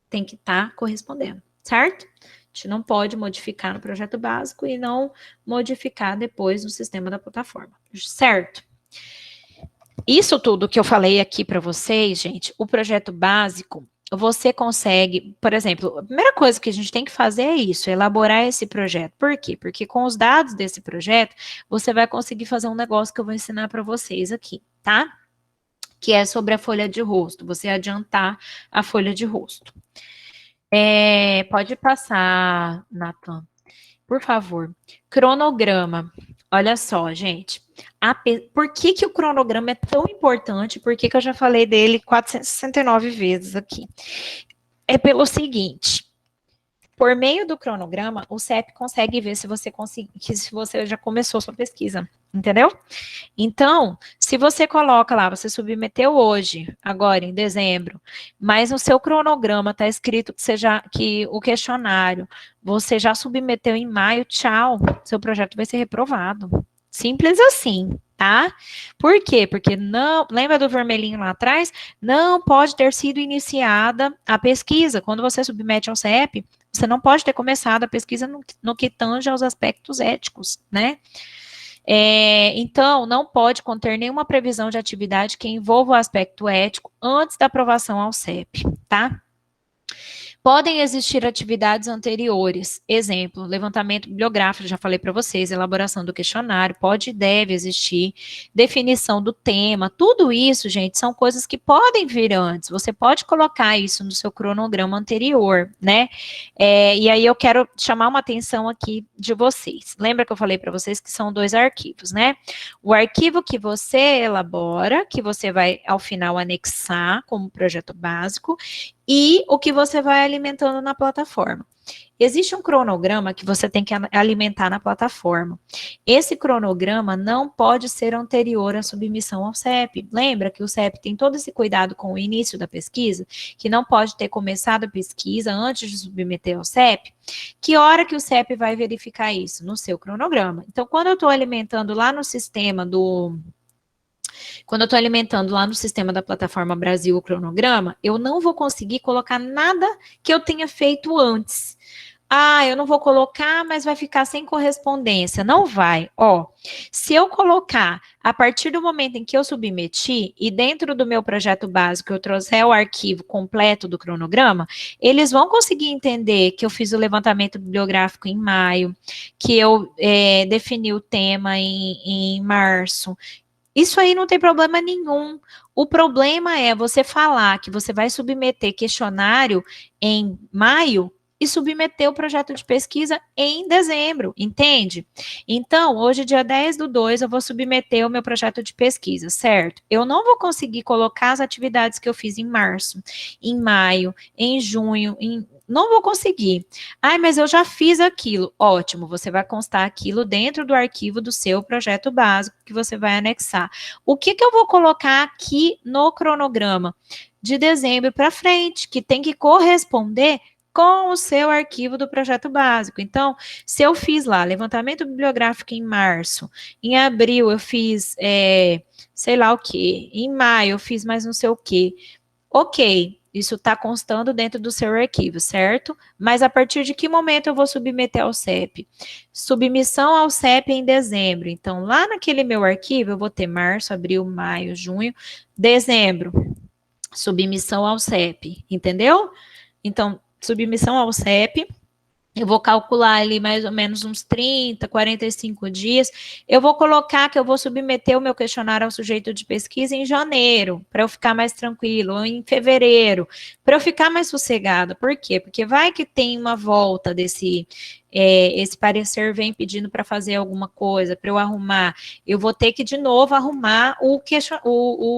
Tem que estar correspondendo, certo? A gente não pode modificar no projeto básico e não modificar depois no sistema da plataforma, certo? Isso tudo que eu falei aqui para vocês, gente, o projeto básico, você consegue, por exemplo, a primeira coisa que a gente tem que fazer é isso, elaborar esse projeto. Por quê? Porque com os dados desse projeto, você vai conseguir fazer um negócio que eu vou ensinar para vocês aqui, tá? Que é sobre a folha de rosto, você adiantar a folha de rosto. Pode passar, Nathan, por favor. Cronograma. Olha só, gente. Por que o cronograma é tão importante? Por que eu já falei dele 469 vezes aqui? É pelo seguinte. Por meio do cronograma, o CEP consegue ver se você já começou sua pesquisa, entendeu? Então, se você coloca lá, você submeteu hoje, agora em dezembro, mas no seu cronograma está escrito que o questionário você já submeteu em maio, tchau, seu projeto vai ser reprovado. Simples assim, tá? Por quê? Porque não, lembra do vermelhinho lá atrás? Não pode ter sido iniciada a pesquisa. Quando você submete ao CEP, você não pode ter começado a pesquisa no que tange aos aspectos éticos, né? Então, não pode conter nenhuma previsão de atividade que envolva o aspecto ético antes da aprovação ao CEP, tá? Podem existir atividades anteriores, exemplo, levantamento bibliográfico, já falei para vocês, elaboração do questionário, pode e deve existir, definição do tema, tudo isso, gente, são coisas que podem vir antes, você pode colocar isso no seu cronograma anterior, né? E aí eu quero chamar uma atenção aqui de vocês. Lembra que eu falei para vocês que são 2 arquivos, né? O arquivo que você elabora, que você vai, ao final, anexar como projeto básico, e o que você vai alimentando na plataforma. Existe um cronograma que você tem que alimentar na plataforma. Esse cronograma não pode ser anterior à submissão ao CEP. Lembra que o CEP tem todo esse cuidado com o início da pesquisa, que não pode ter começado a pesquisa antes de submeter ao CEP? Que hora que o CEP vai verificar isso? No seu cronograma. Então, quando eu estou alimentando lá no sistema da plataforma Brasil o cronograma, eu não vou conseguir colocar nada que eu tenha feito antes. Ah, eu não vou colocar, mas vai ficar sem correspondência. Não vai. Ó, se eu colocar a partir do momento em que eu submeti e dentro do meu projeto básico eu trouxer o arquivo completo do cronograma, eles vão conseguir entender que eu fiz o levantamento bibliográfico em maio, que eu defini o tema em março. Isso aí não tem problema nenhum. O problema é você falar que você vai submeter questionário em maio e submeter o projeto de pesquisa em dezembro, entende? Então, hoje, dia 10/2, eu vou submeter o meu projeto de pesquisa, certo? Eu não vou conseguir colocar as atividades que eu fiz em março, em maio, em junho, não vou conseguir. Ai, mas eu já fiz aquilo. Ótimo, você vai constar aquilo dentro do arquivo do seu projeto básico que você vai anexar. O que eu vou colocar aqui no cronograma? De dezembro para frente, que tem que corresponder com o seu arquivo do projeto básico. Então, se eu fiz lá levantamento bibliográfico em março, em abril eu fiz sei lá o quê, em maio eu fiz mais não sei o quê. Ok, isso está constando dentro do seu arquivo, certo? Mas a partir de que momento eu vou submeter ao CEP? Submissão ao CEP em dezembro. Então, lá naquele meu arquivo, eu vou ter março, abril, maio, junho, dezembro. Submissão ao CEP, entendeu? Então, submissão ao CEP, eu vou calcular ali mais ou menos uns 30, 45 dias. Eu vou colocar que eu vou submeter o meu questionário ao sujeito de pesquisa em janeiro, para eu ficar mais tranquilo, ou em fevereiro, para eu ficar mais sossegada. Por quê? Porque vai que tem uma volta desse... esse parecer vem pedindo para fazer alguma coisa, para eu arrumar. Eu vou ter que, de novo, arrumar o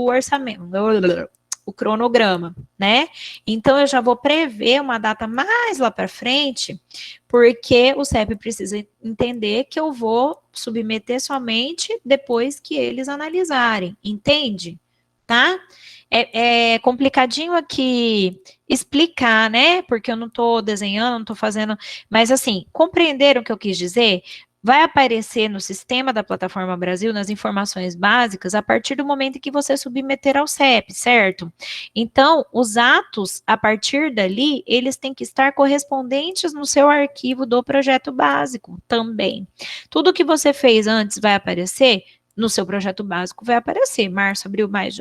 orçamento... o cronograma, né? Então, eu já vou prever uma data mais lá para frente, porque o CEP precisa entender que eu vou submeter somente depois que eles analisarem, entende? Tá? É complicadinho aqui explicar, né? Porque eu não estou desenhando, não estou fazendo... Mas, assim, compreenderam o que eu quis dizer? Vai aparecer no sistema da Plataforma Brasil, nas informações básicas, a partir do momento em que você submeter ao CEP, certo? Então, os atos, a partir dali, eles têm que estar correspondentes no seu arquivo do projeto básico também. Tudo que você fez antes vai aparecer, no seu projeto básico vai aparecer, março, abril, maio,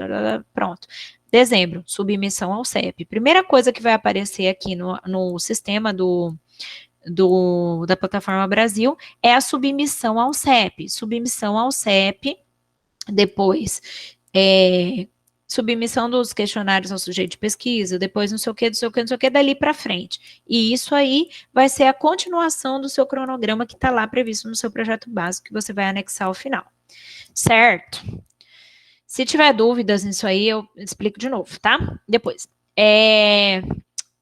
pronto. Dezembro, submissão ao CEP. Primeira coisa que vai aparecer aqui no sistema da Plataforma Brasil é a submissão ao CEP. Submissão ao CEP, depois submissão dos questionários ao sujeito de pesquisa, depois não sei o que, dali para frente. E isso aí vai ser a continuação do seu cronograma que está lá previsto no seu projeto básico, que você vai anexar ao final. Certo? Se tiver dúvidas nisso aí, eu explico de novo, tá? Depois.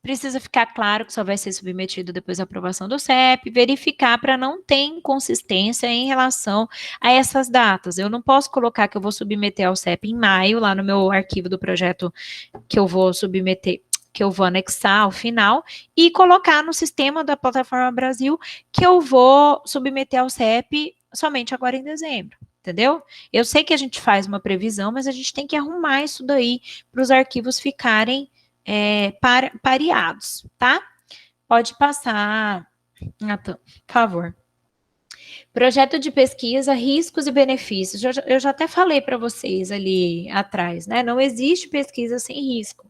Precisa ficar claro que só vai ser submetido depois da aprovação do CEP, verificar para não ter inconsistência em relação a essas datas. Eu não posso colocar que eu vou submeter ao CEP em maio, lá no meu arquivo do projeto que eu vou submeter, que eu vou anexar ao final, e colocar no sistema da Plataforma Brasil que eu vou submeter ao CEP somente agora em dezembro. Entendeu? Eu sei que a gente faz uma previsão, mas a gente tem que arrumar isso daí para os arquivos ficarem pareados, tá? Pode passar, Natan, por favor. Projeto de pesquisa, riscos e benefícios. Eu já até falei para vocês ali atrás, né? Não existe pesquisa sem risco.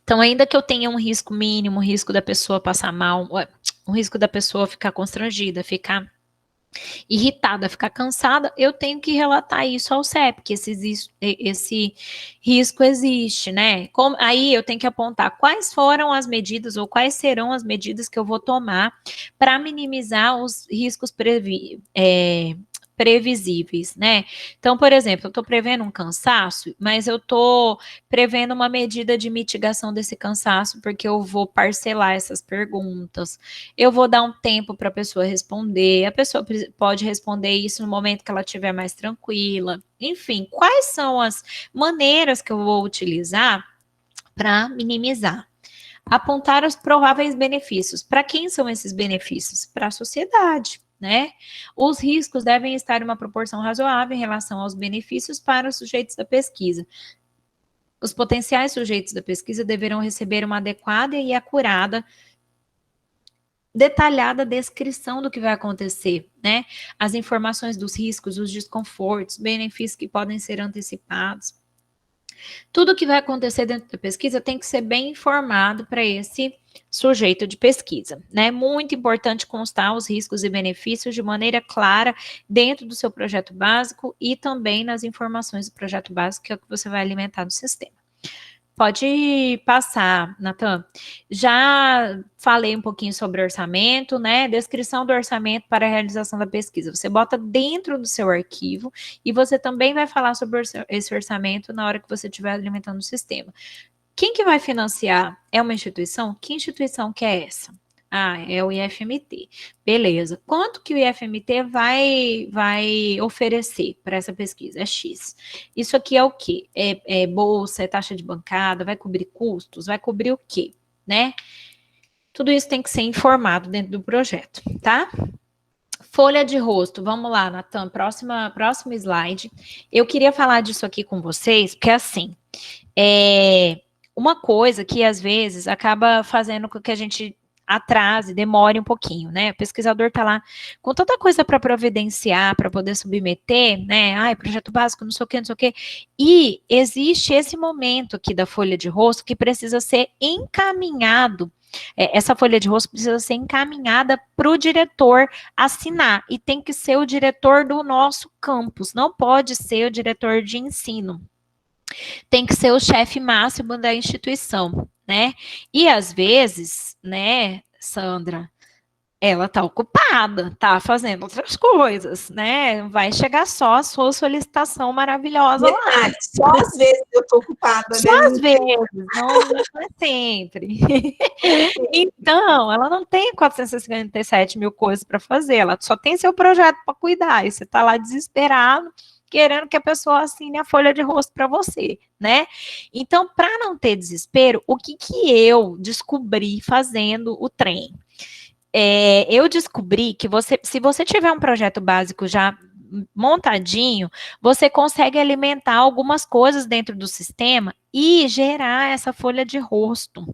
Então, ainda que eu tenha um risco mínimo, um risco da pessoa passar mal, um risco da pessoa ficar constrangida, ficar irritada, ficar cansada, eu tenho que relatar isso ao CEP, que esse risco existe, né? Aí eu tenho que apontar quais foram as medidas ou quais serão as medidas que eu vou tomar para minimizar os riscos previsíveis, né? Então, por exemplo, eu estou prevendo um cansaço, mas eu estou prevendo uma medida de mitigação desse cansaço, porque eu vou parcelar essas perguntas, eu vou dar um tempo para a pessoa responder, a pessoa pode responder isso no momento que ela estiver mais tranquila. Enfim, quais são as maneiras que eu vou utilizar para minimizar? Apontar os prováveis benefícios. Para quem são esses benefícios? Para a sociedade, né? Os riscos devem estar em uma proporção razoável em relação aos benefícios para os sujeitos da pesquisa. Os potenciais sujeitos da pesquisa deverão receber uma adequada e acurada, detalhada descrição do que vai acontecer, né? As informações dos riscos, os desconfortos, benefícios que podem ser antecipados. Tudo que vai acontecer dentro da pesquisa tem que ser bem informado para esse sujeito de pesquisa, né? Muito importante constar os riscos e benefícios de maneira clara dentro do seu projeto básico e também nas informações do projeto básico, que é o que você vai alimentar no sistema. Pode passar, Natan. Já falei um pouquinho sobre orçamento, né? Descrição do orçamento para a realização da pesquisa. Você bota dentro do seu arquivo e você também vai falar sobre esse orçamento na hora que você estiver alimentando o sistema. Quem que vai financiar? É uma instituição? Que instituição que é essa? Ah, é o IFMT. Beleza. Quanto que o IFMT vai oferecer para essa pesquisa? É X. Isso aqui é o quê? É bolsa, é taxa de bancada, vai cobrir custos, vai cobrir o quê? Né? Tudo isso tem que ser informado dentro do projeto, tá? Folha de rosto, vamos lá, Natan, próximo slide. Eu queria falar disso aqui com vocês, porque assim, uma coisa que às vezes acaba fazendo com que a gente atrase, demore um pouquinho, né? O pesquisador está lá com tanta coisa para providenciar, para poder submeter, né? Ai, projeto básico, não sei o quê, não sei o quê. E existe esse momento aqui da folha de rosto que precisa ser encaminhado. Essa folha de rosto precisa ser encaminhada para o diretor assinar. E tem que ser o diretor do nosso campus, não pode ser o diretor de ensino. Tem que ser o chefe máximo da instituição, né? E às vezes, né, Sandra, ela tá ocupada, tá fazendo outras coisas, né? Vai chegar só a sua solicitação maravilhosa lá. Só às vezes eu tô ocupada, só né? Às vezes, não é sempre. Então, ela não tem 457 mil coisas para fazer, ela só tem seu projeto para cuidar, e você tá lá desesperado, querendo que a pessoa assine a folha de rosto para você, né? Então, para não ter desespero, o que eu descobri fazendo o trem? Eu descobri que se você tiver um projeto básico já montadinho, você consegue alimentar algumas coisas dentro do sistema e gerar essa folha de rosto,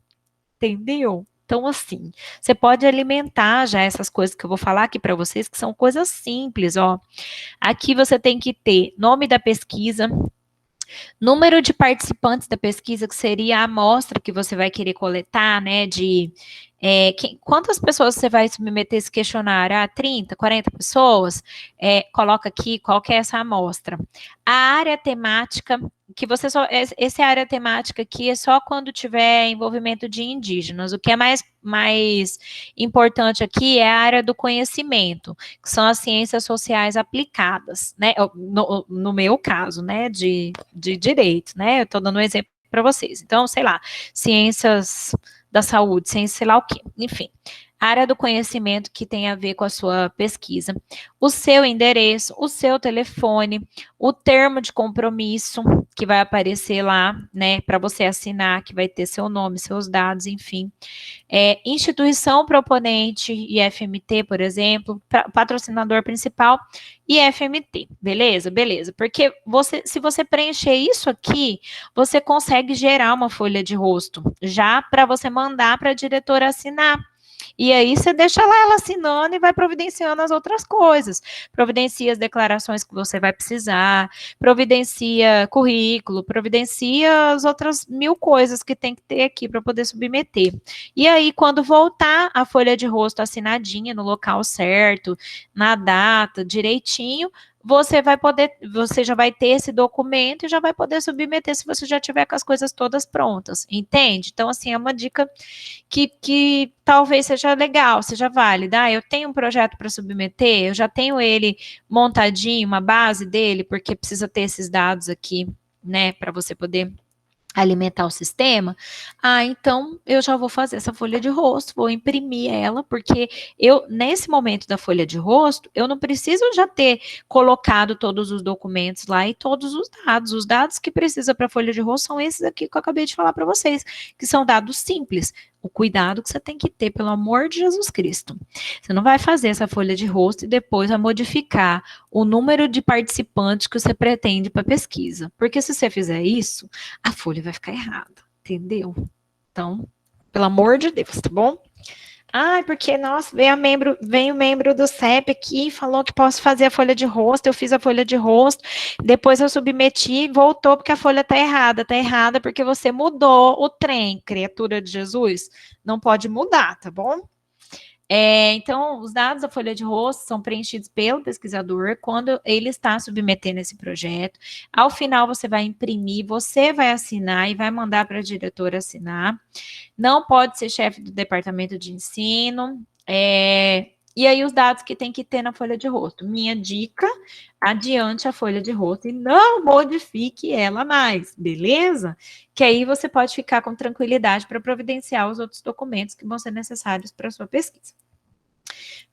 entendeu? Então, assim, você pode alimentar já essas coisas que eu vou falar aqui para vocês, que são coisas simples, ó. Aqui você tem que ter nome da pesquisa, número de participantes da pesquisa, que seria a amostra que você vai querer coletar, né, quantas pessoas você vai submeter esse questionário? 30, 40 pessoas? Coloca aqui qual que é essa amostra. A área temática, que você só... Essa área temática aqui é só quando tiver envolvimento de indígenas. O que é mais importante aqui é a área do conhecimento, que são as ciências sociais aplicadas, né? No meu caso, né, de direito, né? Eu estou dando um exemplo para vocês. Então, sei lá, ciências da saúde, ciência, sei lá o quê, enfim. Área do conhecimento que tem a ver com a sua pesquisa, o seu endereço, o seu telefone, o termo de compromisso que vai aparecer lá, né, para você assinar, que vai ter seu nome, seus dados, enfim. Instituição proponente, IFMT, por exemplo, patrocinador principal, IFMT, beleza? Beleza, porque se você preencher isso aqui, você consegue gerar uma folha de rosto, já para você mandar para a diretora assinar. E aí você deixa lá ela assinando e vai providenciando as outras coisas. Providencia as declarações que você vai precisar, providencia currículo, providencia as outras 1000 coisas que tem que ter aqui para poder submeter. E aí, quando voltar a folha de rosto assinadinha no local certo, na data, direitinho, você já vai ter esse documento e já vai poder submeter se você já tiver com as coisas todas prontas, entende? Então, assim, é uma dica que talvez seja legal, seja válida. Ah, eu tenho um projeto para submeter, eu já tenho ele montadinho, uma base dele, porque precisa ter esses dados aqui, né, para você poder alimentar o sistema, então eu já vou fazer essa folha de rosto, vou imprimir ela, porque nesse momento da folha de rosto, eu não preciso já ter colocado todos os documentos lá e todos os dados que precisa para a folha de rosto são esses aqui que eu acabei de falar para vocês, que são dados simples. O cuidado que você tem que ter, pelo amor de Jesus Cristo. Você não vai fazer essa folha de rosto e depois vai modificar o número de participantes que você pretende para pesquisa. Porque se você fizer isso, a folha vai ficar errada, entendeu? Então, pelo amor de Deus, tá bom? Porque, nossa, veio o membro do CEP aqui, falou que posso fazer a folha de rosto, eu fiz a folha de rosto, depois eu submeti, voltou porque a folha tá errada porque você mudou o trem, criatura de Jesus, não pode mudar, tá bom? Então, os dados da folha de rosto são preenchidos pelo pesquisador quando ele está submetendo esse projeto. Ao final, você vai imprimir, você vai assinar e vai mandar para a diretora assinar. Não pode ser chefe do departamento de ensino. E aí, os dados que tem que ter na folha de rosto. Minha dica, adiante a folha de rosto e não modifique ela mais, beleza? Que aí você pode ficar com tranquilidade para providenciar os outros documentos que vão ser necessários para a sua pesquisa.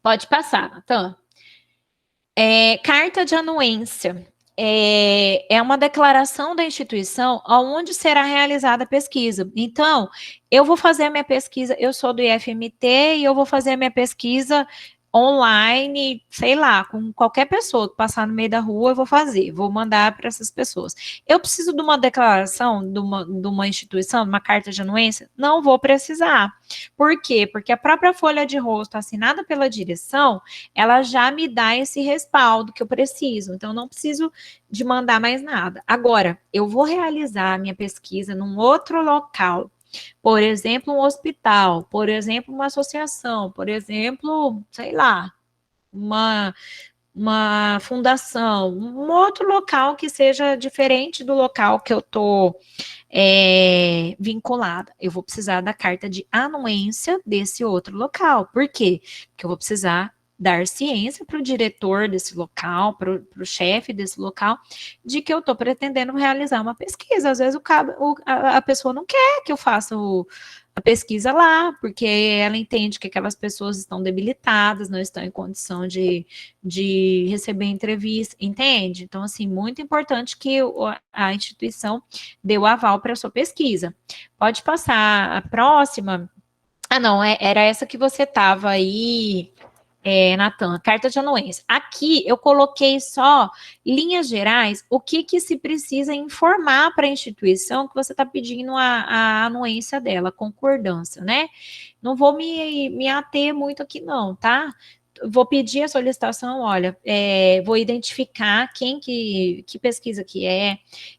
Pode passar, Natan. Carta de anuência. É uma declaração da instituição onde será realizada a pesquisa. Então, eu vou fazer a minha pesquisa, eu sou do IFMT e eu vou fazer a minha pesquisa online, sei lá, com qualquer pessoa que passar no meio da rua, eu vou mandar para essas pessoas. Eu preciso de uma declaração de uma instituição, de uma carta de anuência? Não vou precisar. Por quê? Porque a própria folha de rosto assinada pela direção, ela já me dá esse respaldo que eu preciso, então não preciso de mandar mais nada. Agora, eu vou realizar a minha pesquisa num outro local, por exemplo, um hospital, por exemplo, uma associação, por exemplo, sei lá, uma fundação, um outro local que seja diferente do local que eu estou vinculada. Eu vou precisar da carta de anuência desse outro local. Por quê? Porque eu vou precisar dar ciência para o diretor desse local, para o chefe desse local, de que eu estou pretendendo realizar uma pesquisa. Às vezes a pessoa não quer que eu faça a pesquisa lá, porque ela entende que aquelas pessoas estão debilitadas, não estão em condição de receber entrevista, entende? Então, assim, muito importante que a instituição dê o aval para a sua pesquisa. Pode passar a próxima. Não, era essa que você estava aí, Natan, carta de anuência. Aqui eu coloquei só linhas gerais, o que se precisa informar para a instituição que você está pedindo a anuência dela, a concordância, né? Não vou me ater muito aqui não, tá? Vou pedir a solicitação, olha, vou identificar que pesquisa que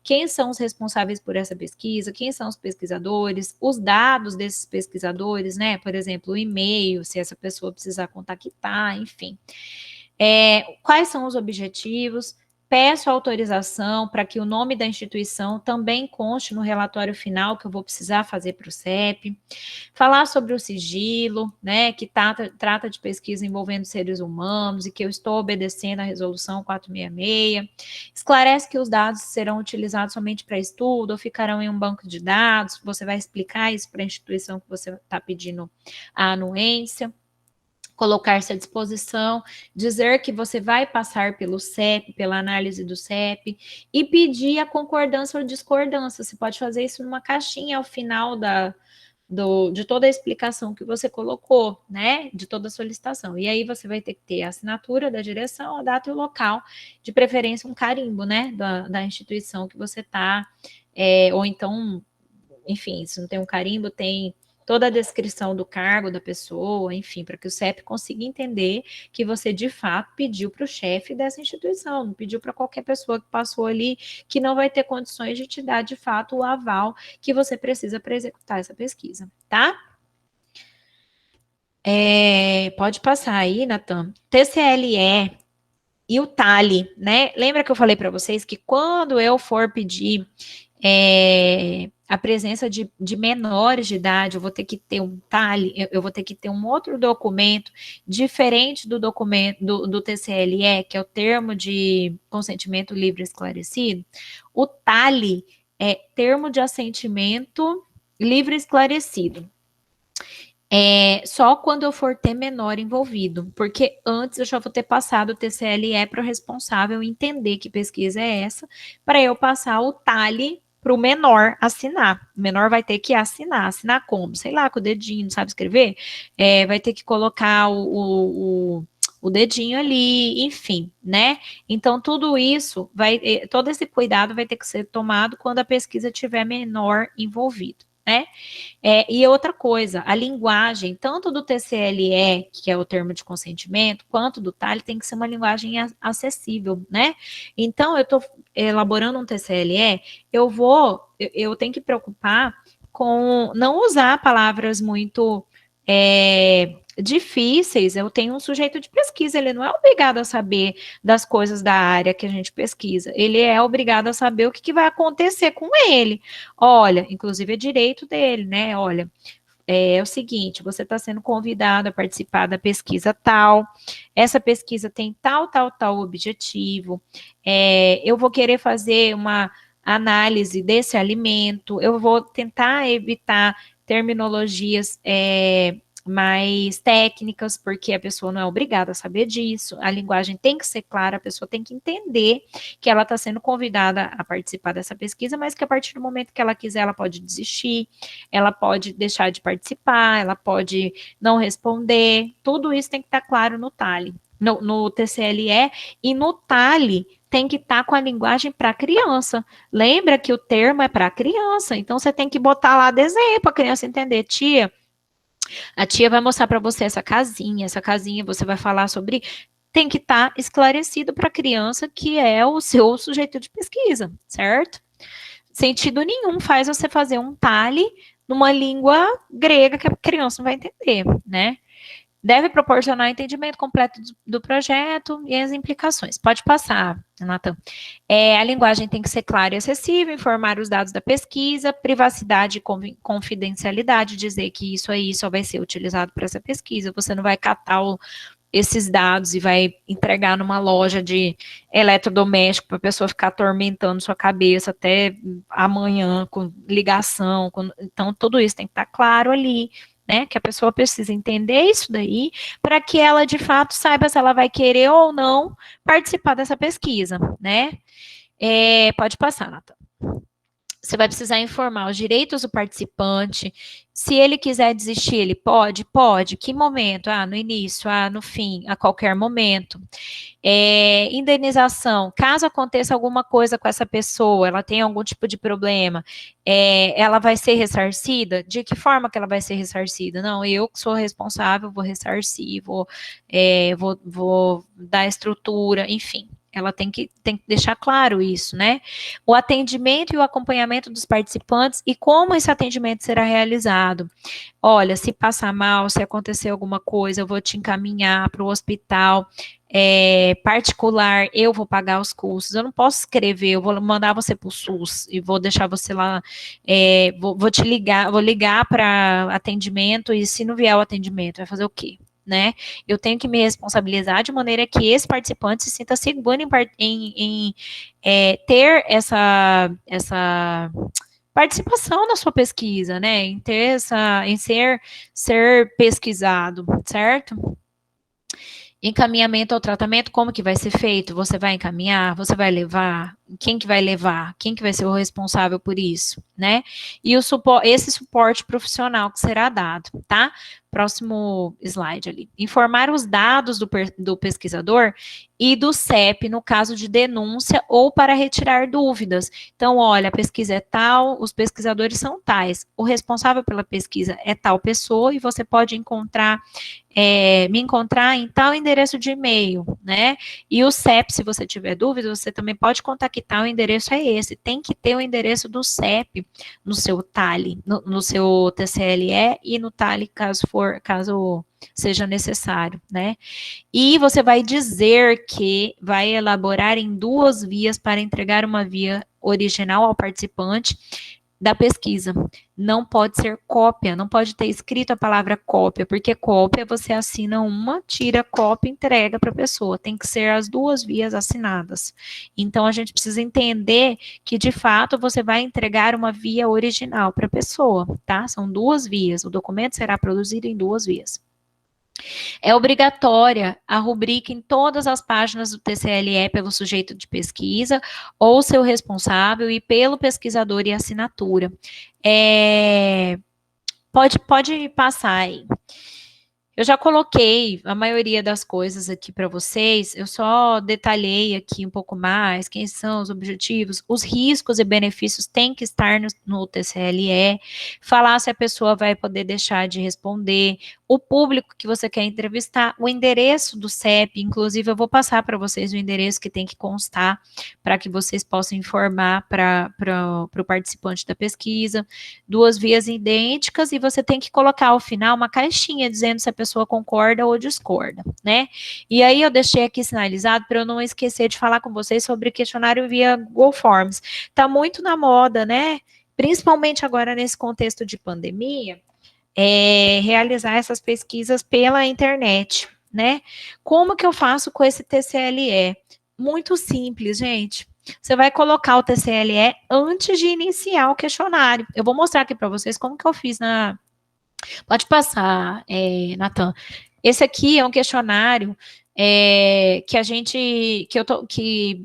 quem são os responsáveis por essa pesquisa, quem são os pesquisadores, os dados desses pesquisadores, né? Por exemplo, o e-mail, se essa pessoa precisar contactar, enfim. Quais são os objetivos? Peço autorização para que o nome da instituição também conste no relatório final que eu vou precisar fazer para o CEP. Falar sobre o sigilo, né, que trata de pesquisa envolvendo seres humanos e que eu estou obedecendo à resolução 466. Esclarece que os dados serão utilizados somente para estudo ou ficarão em um banco de dados. Você vai explicar isso para a instituição que você está pedindo a anuência. Colocar-se à disposição, dizer que você vai passar pelo CEP, pela análise do CEP, e pedir a concordância ou discordância. Você pode fazer isso numa caixinha ao final de toda a explicação que você colocou, né? De toda a solicitação. E aí você vai ter que ter a assinatura da direção, a data e o local, de preferência um carimbo, né? Da instituição que você está, ou então, enfim, se não tem um carimbo, tem toda a descrição do cargo da pessoa, enfim, para que o CEP consiga entender que você, de fato, pediu para o chefe dessa instituição, não pediu para qualquer pessoa que passou ali, que não vai ter condições de te dar, de fato, o aval que você precisa para executar essa pesquisa, tá? Pode passar aí, Natan. TCLE E o TALI, né? Lembra que eu falei para vocês que quando eu for pedir a presença de menores de idade, eu vou ter que ter um TALI, eu vou ter que ter um outro documento diferente do documento do TCLE, que é o termo de consentimento livre e esclarecido. O TALI é termo de assentimento livre e esclarecido. Só quando eu for ter menor envolvido, porque antes eu já vou ter passado o TCLE para o responsável entender que pesquisa é essa, para eu passar o TALI para o menor assinar. O menor vai ter que assinar como? Sei lá, com o dedinho, não sabe escrever? Vai ter que colocar o dedinho ali, enfim, né? Então, tudo isso, todo esse cuidado vai ter que ser tomado quando a pesquisa tiver menor envolvido, né? E outra coisa, a linguagem, tanto do TCLE, que é o termo de consentimento, quanto do TALI, tem que ser uma linguagem acessível, né? Então, eu estou elaborando um TCLE, eu tenho que preocupar com não usar palavras muito difíceis. Eu tenho um sujeito de pesquisa, ele não é obrigado a saber das coisas da área que a gente pesquisa, ele é obrigado a saber o que vai acontecer com ele. Olha, inclusive é direito dele, né? Olha, é o seguinte, você está sendo convidado a participar da pesquisa tal, essa pesquisa tem tal objetivo, eu vou querer fazer uma análise desse alimento, eu vou tentar evitar terminologias mais técnicas, porque a pessoa não é obrigada a saber disso, a linguagem tem que ser clara, a pessoa tem que entender que ela está sendo convidada a participar dessa pesquisa, mas que a partir do momento que ela quiser, ela pode desistir, ela pode deixar de participar, ela pode não responder, tudo isso tem que estar claro no TALI, no TCLE, e no TALI tem que estar com a linguagem para criança. Lembra que o termo é para criança, então você tem que botar lá desenho para a criança entender, tia. A tia vai mostrar para você essa casinha você vai falar sobre, tem que estar esclarecido para a criança que é o seu sujeito de pesquisa, certo? Sentido nenhum faz você fazer um TALI numa língua grega que a criança não vai entender, né? Deve proporcionar entendimento completo do projeto e as implicações. Pode passar, Nathan. A linguagem tem que ser clara e acessível, informar os dados da pesquisa, privacidade e confidencialidade, dizer que isso aí só vai ser utilizado para essa pesquisa. Você não vai catar esses dados e vai entregar numa loja de eletrodoméstico para a pessoa ficar atormentando sua cabeça até amanhã com ligação. Então, tudo isso tem que estar claro ali, né, que a pessoa precisa entender isso daí, para que ela, de fato, saiba se ela vai querer ou não participar dessa pesquisa, né? Pode passar, Nathan. Você vai precisar informar os direitos do participante. Se ele quiser desistir, ele pode? Pode. Que momento? No início, no fim, a qualquer momento. Indenização. Caso aconteça alguma coisa com essa pessoa, ela tem algum tipo de problema, ela vai ser ressarcida? De que forma que ela vai ser ressarcida? Não, eu que sou responsável, vou ressarcir, vou dar estrutura, enfim. Ela tem que deixar claro isso, né? O atendimento e o acompanhamento dos participantes e como esse atendimento será realizado. Olha, se passar mal, se acontecer alguma coisa, eu vou te encaminhar para o hospital particular, eu vou pagar os custos. Eu não posso escrever, eu vou mandar você para o SUS e vou deixar você lá, vou te ligar, vou ligar para atendimento e se não vier o atendimento, vai fazer o quê? Né? Eu tenho que me responsabilizar de maneira que esse participante se sinta seguro em ter essa participação na sua pesquisa, né? Em ser pesquisado, certo? Encaminhamento ao tratamento, como que vai ser feito? Você vai encaminhar? Você vai levar? Quem que vai levar? Quem que vai ser o responsável por isso, né? E esse suporte profissional que será dado, tá? Próximo slide ali. Informar os dados do pesquisador e do CEP no caso de denúncia ou para retirar dúvidas. Então, olha, a pesquisa é tal, os pesquisadores são tais, o responsável pela pesquisa é tal pessoa e você pode me encontrar em tal endereço de e-mail, né? E o CEP, se você tiver dúvida, você também pode contactar que tá, o endereço é esse. Tem que ter o endereço do CEP no seu TALI, no seu TCLE e no TALI, caso seja necessário, né? E você vai dizer que vai elaborar em 2 vias para entregar uma via original ao participante da pesquisa. Não pode ser cópia, não pode ter escrito a palavra cópia, porque cópia você assina uma, tira a cópia e entrega para a pessoa. Tem que ser as 2 vias assinadas. Então, a gente precisa entender que, de fato, você vai entregar uma via original para a pessoa, tá? São 2 vias. O documento será produzido em 2 vias. É obrigatória a rubrica em todas as páginas do TCLE pelo sujeito de pesquisa ou seu responsável e pelo pesquisador e assinatura. Pode passar aí. Eu já coloquei a maioria das coisas aqui para vocês, eu só detalhei aqui um pouco mais, quem são os objetivos, os riscos e benefícios têm que estar no TCLE, falar se a pessoa vai poder deixar de responder, o público que você quer entrevistar, o endereço do CEP, inclusive eu vou passar para vocês o endereço que tem que constar, para que vocês possam informar para o participante da pesquisa, 2 vias idênticas, e você tem que colocar ao final uma caixinha dizendo se a pessoa concorda ou discorda, né? E aí eu deixei aqui sinalizado para eu não esquecer de falar com vocês sobre questionário via Google Forms. Tá muito na moda, né? Principalmente agora nesse contexto de pandemia, realizar essas pesquisas pela internet, né? Como que eu faço com esse TCLE? Muito simples, gente. Você vai colocar o TCLE antes de iniciar o questionário. Eu vou mostrar aqui para vocês como que eu fiz na... Pode passar, Natan. Esse aqui é um questionário que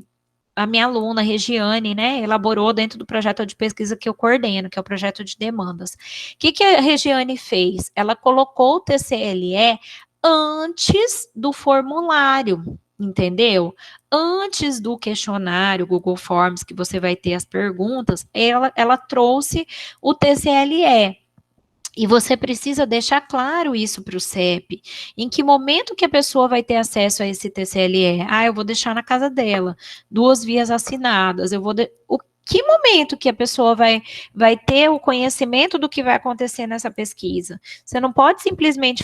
a minha aluna, Regiane, né, elaborou dentro do projeto de pesquisa que eu coordeno, que é o projeto de demandas. O que a Regiane fez? Ela colocou o TCLE antes do formulário, entendeu? Antes do questionário Google Forms, que você vai ter as perguntas, ela trouxe o TCLE. E você precisa deixar claro isso para o CEP. Em que momento que a pessoa vai ter acesso a esse TCLE? Eu vou deixar na casa dela. 2 vias assinadas. Que momento que a pessoa vai ter o conhecimento do que vai acontecer nessa pesquisa? Você não pode simplesmente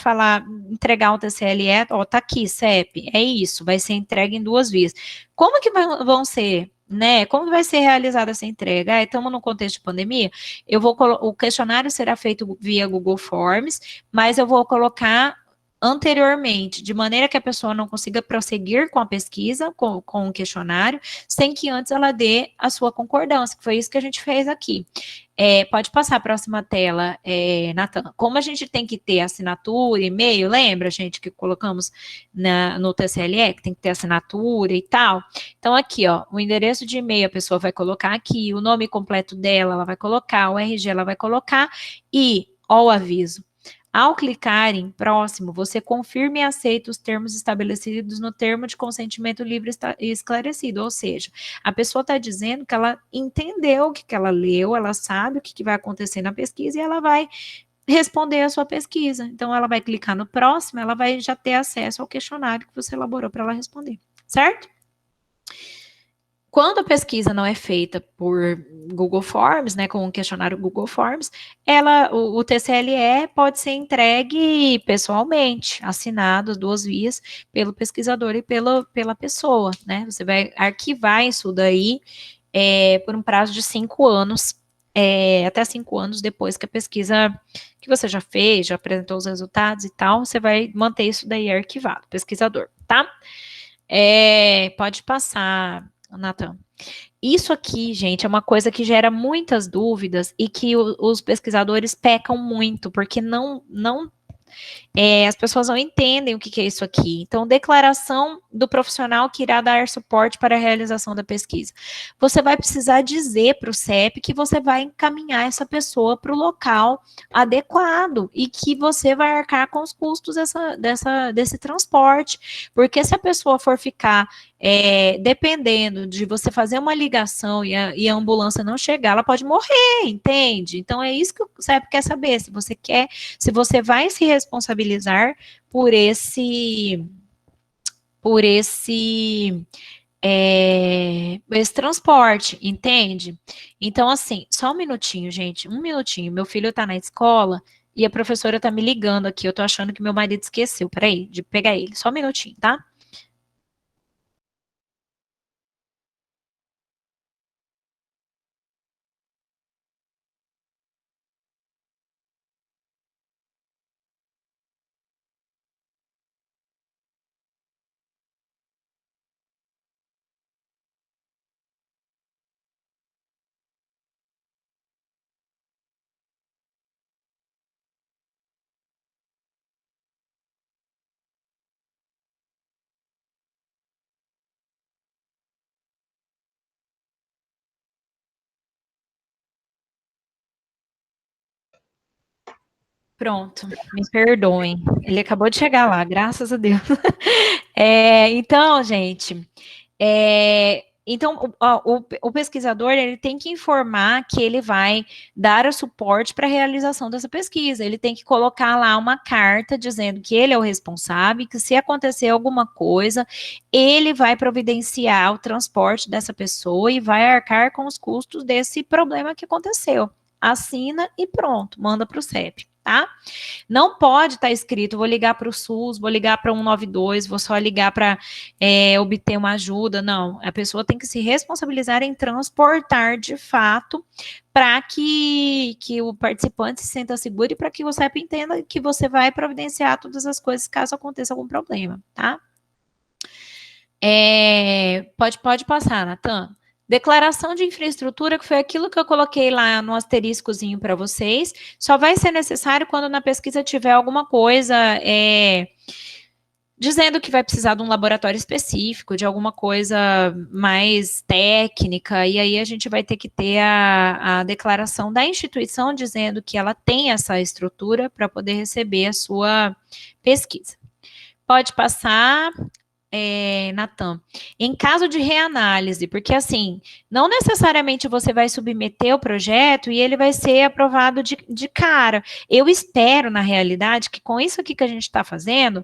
entregar um TCLE, tá aqui, CEP, é isso, vai ser entregue em 2 vias. Como que vão ser, né? Como vai ser realizada essa entrega? Estamos no contexto de pandemia, o questionário será feito via Google Forms, mas eu vou colocar anteriormente, de maneira que a pessoa não consiga prosseguir com a pesquisa, com o questionário, sem que antes ela dê a sua concordância, que foi isso que a gente fez aqui. Pode passar a próxima tela, Natan. Como a gente tem que ter assinatura, e-mail, lembra, gente, que colocamos no TCLE, que tem que ter assinatura e tal? Então, aqui, ó, o endereço de e-mail a pessoa vai colocar aqui, o nome completo dela, ela vai colocar, o RG ela vai colocar, e, ó, o aviso. Ao clicar em próximo, você confirma e aceita os termos estabelecidos no termo de consentimento livre e esclarecido, ou seja, a pessoa está dizendo que ela entendeu o que ela leu, ela sabe o que vai acontecer na pesquisa e ela vai responder a sua pesquisa. Então, ela vai clicar no próximo, ela vai já ter acesso ao questionário que você elaborou para ela responder, certo? Quando a pesquisa não é feita por Google Forms, né, com um questionário Google Forms, o TCLE pode ser entregue pessoalmente, assinado as 2 vias pelo pesquisador e pela pessoa, né? Você vai arquivar isso daí por um prazo de 5 anos, até 5 anos depois que a pesquisa que você já fez, já apresentou os resultados e tal, você vai manter isso daí arquivado, pesquisador, tá? Pode passar, Natan. Isso aqui, gente, é uma coisa que gera muitas dúvidas e que os pesquisadores pecam muito, porque as pessoas não entendem o que é isso aqui. Então, declaração do profissional que irá dar suporte para a realização da pesquisa. Você vai precisar dizer para o CEP que você vai encaminhar essa pessoa para o local adequado e que você vai arcar com os custos desse transporte. Porque se a pessoa for ficar dependendo de você fazer uma ligação e a ambulância não chegar, ela pode morrer, entende? Então, é isso que o CEP quer saber, se você vai se responsabilizar por esse esse transporte, entende? Então, assim, só um minutinho, gente, um minutinho. Meu filho tá na escola e a professora tá me ligando aqui. Eu tô achando que meu marido esqueceu. Peraí, de pegar ele. Só um minutinho, tá? Pronto, me perdoem. Ele acabou de chegar lá, graças a Deus. Então, gente, então o pesquisador ele tem que informar que ele vai dar o suporte para a realização dessa pesquisa. Ele tem que colocar lá uma carta dizendo que ele é o responsável, que se acontecer alguma coisa, ele vai providenciar o transporte dessa pessoa e vai arcar com os custos desse problema que aconteceu. Assina e pronto, manda para o CEP, tá? Não pode estar escrito, vou ligar para o SUS, vou ligar para 192, vou só ligar para obter uma ajuda. Não, a pessoa tem que se responsabilizar em transportar de fato para que o participante se sinta seguro e para que o CEP entenda que você vai providenciar todas as coisas caso aconteça algum problema, tá? Pode passar, Natan. Declaração de infraestrutura, que foi aquilo que eu coloquei lá no asteriscozinho para vocês, só vai ser necessário quando na pesquisa tiver alguma coisa dizendo que vai precisar de um laboratório específico, de alguma coisa mais técnica, e aí a gente vai ter que ter a declaração da instituição dizendo que ela tem essa estrutura para poder receber a sua pesquisa. Pode passar. Natan, em caso de reanálise, porque assim, não necessariamente você vai submeter o projeto e ele vai ser aprovado de cara. Eu espero, na realidade, que com isso aqui que a gente está fazendo,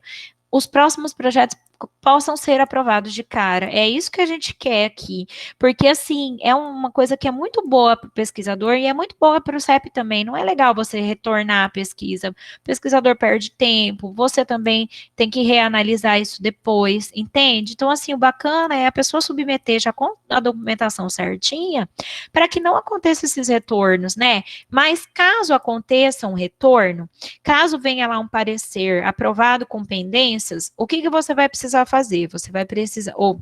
os próximos projetos possam ser aprovados de cara. É isso que a gente quer aqui, porque assim, é uma coisa que é muito boa para o pesquisador e é muito boa para o CEP também. Não é legal você retornar a pesquisa. O pesquisador perde tempo, você também tem que reanalisar isso depois, entende? Então, assim, o bacana é a pessoa submeter já com a documentação certinha, para que não aconteça esses retornos, né? Mas caso aconteça um retorno, caso venha lá um parecer aprovado com pendências, o que você vai precisar fazer? Você vai precisar, ou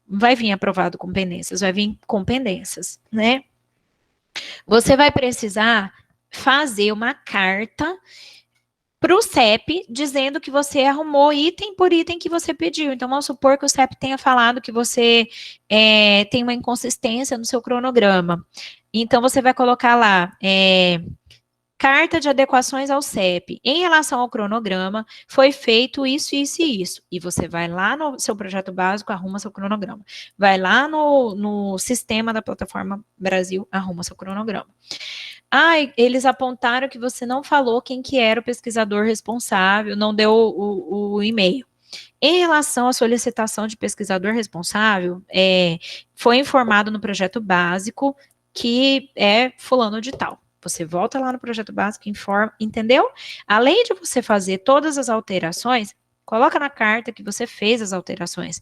vai vir aprovado com pendências, vai vir com pendências, né? Você vai precisar fazer uma carta para o CEP dizendo que você arrumou item por item que você pediu. Então, vamos supor que o CEP tenha falado que você tem uma inconsistência no seu cronograma. Então, você vai colocar lá, carta de adequações ao CEP. Em relação ao cronograma, foi feito isso, isso e isso. E você vai lá no seu projeto básico, arruma seu cronograma. Vai lá no sistema da plataforma Brasil, arruma seu cronograma. Eles apontaram que você não falou quem que era o pesquisador responsável, não deu o e-mail. Em relação à solicitação de pesquisador responsável, foi informado no projeto básico que é fulano de tal. Você volta lá no projeto básico, informa, entendeu? Além de você fazer todas as alterações, coloca na carta que você fez as alterações.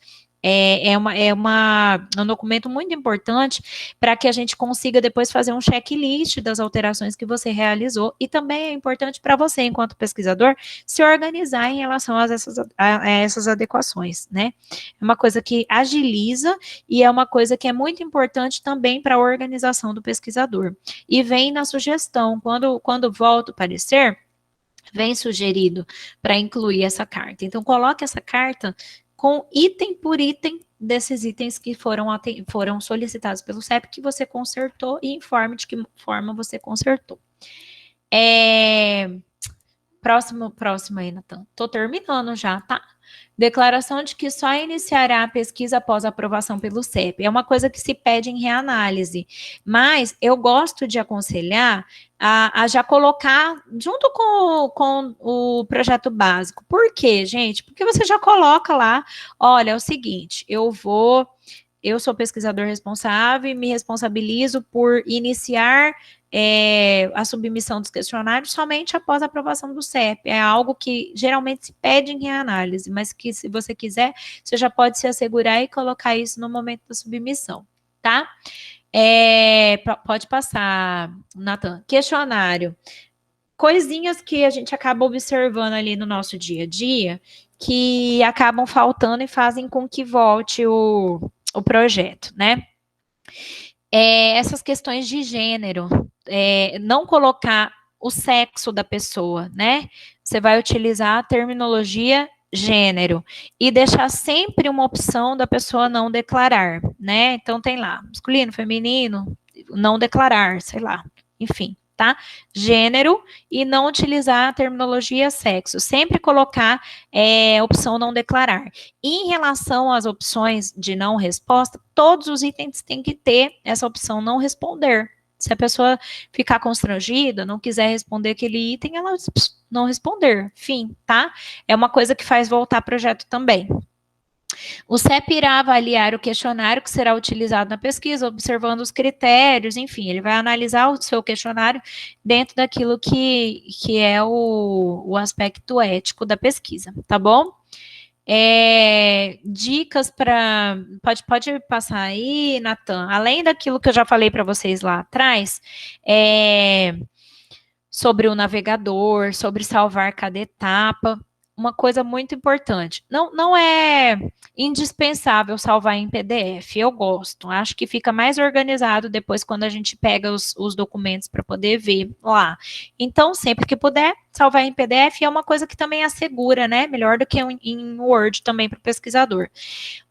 É um documento muito importante para que a gente consiga depois fazer um checklist das alterações que você realizou e também é importante para você, enquanto pesquisador, se organizar em relação a essas adequações, né? É uma coisa que agiliza e é uma coisa que é muito importante também para a organização do pesquisador. E vem na sugestão, quando volta o parecer, vem sugerido para incluir essa carta. Então, coloque essa carta com item por item desses itens que foram solicitados pelo CEP que você consertou e informe de que forma você consertou. Próximo aí, Natan. Tô terminando já, tá? Declaração de que só iniciará a pesquisa após aprovação pelo CEP. É uma coisa que se pede em reanálise. Mas eu gosto de aconselhar a já colocar junto com o projeto básico. Por quê, gente? Porque você já coloca lá, olha, é o seguinte, eu sou pesquisador responsável e me responsabilizo por iniciar a submissão dos questionários somente após a aprovação do CEP. É algo que geralmente se pede em reanálise, mas que, se você quiser, você já pode se assegurar e colocar isso no momento da submissão, tá? Pode passar, Nathan. Questionário. Coisinhas que a gente acaba observando ali no nosso dia a dia, que acabam faltando e fazem com que volte o projeto, né? Essas questões de gênero, não colocar o sexo da pessoa, né? Você vai utilizar a terminologia gênero e deixar sempre uma opção da pessoa não declarar, né? Então tem lá, masculino, feminino, não declarar, sei lá, enfim, tá? Gênero e não utilizar a terminologia sexo, sempre colocar opção não declarar. Em relação às opções de não resposta, todos os itens têm que ter essa opção não responder. Se a pessoa ficar constrangida, não quiser responder aquele item, ela não responder, fim, tá? É uma coisa que faz voltar projeto também. O CEP irá avaliar o questionário que será utilizado na pesquisa, observando os critérios, enfim, ele vai analisar o seu questionário dentro daquilo que é o aspecto ético da pesquisa, tá bom? Dicas para... Pode passar aí, Nathan. Além daquilo que eu já falei para vocês lá atrás, sobre o navegador, sobre salvar cada etapa, uma coisa muito importante. Não é indispensável salvar em PDF, eu gosto. Acho que fica mais organizado depois quando a gente pega os documentos para poder ver lá. Então, sempre que puder, salvar em PDF é uma coisa que também assegura, né? Melhor do que em Word também para o pesquisador.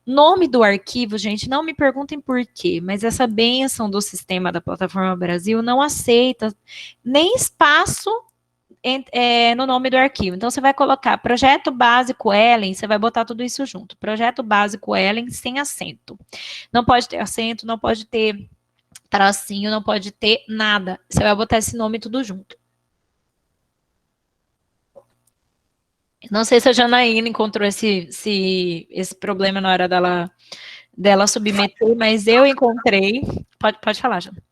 Nome do arquivo, gente, não me perguntem por quê, mas essa bênção do sistema da Plataforma Brasil não aceita nem espaço no nome do arquivo. Então, você vai colocar projeto básico Ellen, você vai botar tudo isso junto. Projeto básico Ellen sem acento. Não pode ter acento, não pode ter tracinho, não pode ter nada. Você vai botar esse nome tudo junto. Não sei se a Janaína encontrou esse problema na hora dela submeter, mas eu encontrei. Pode falar, Jana.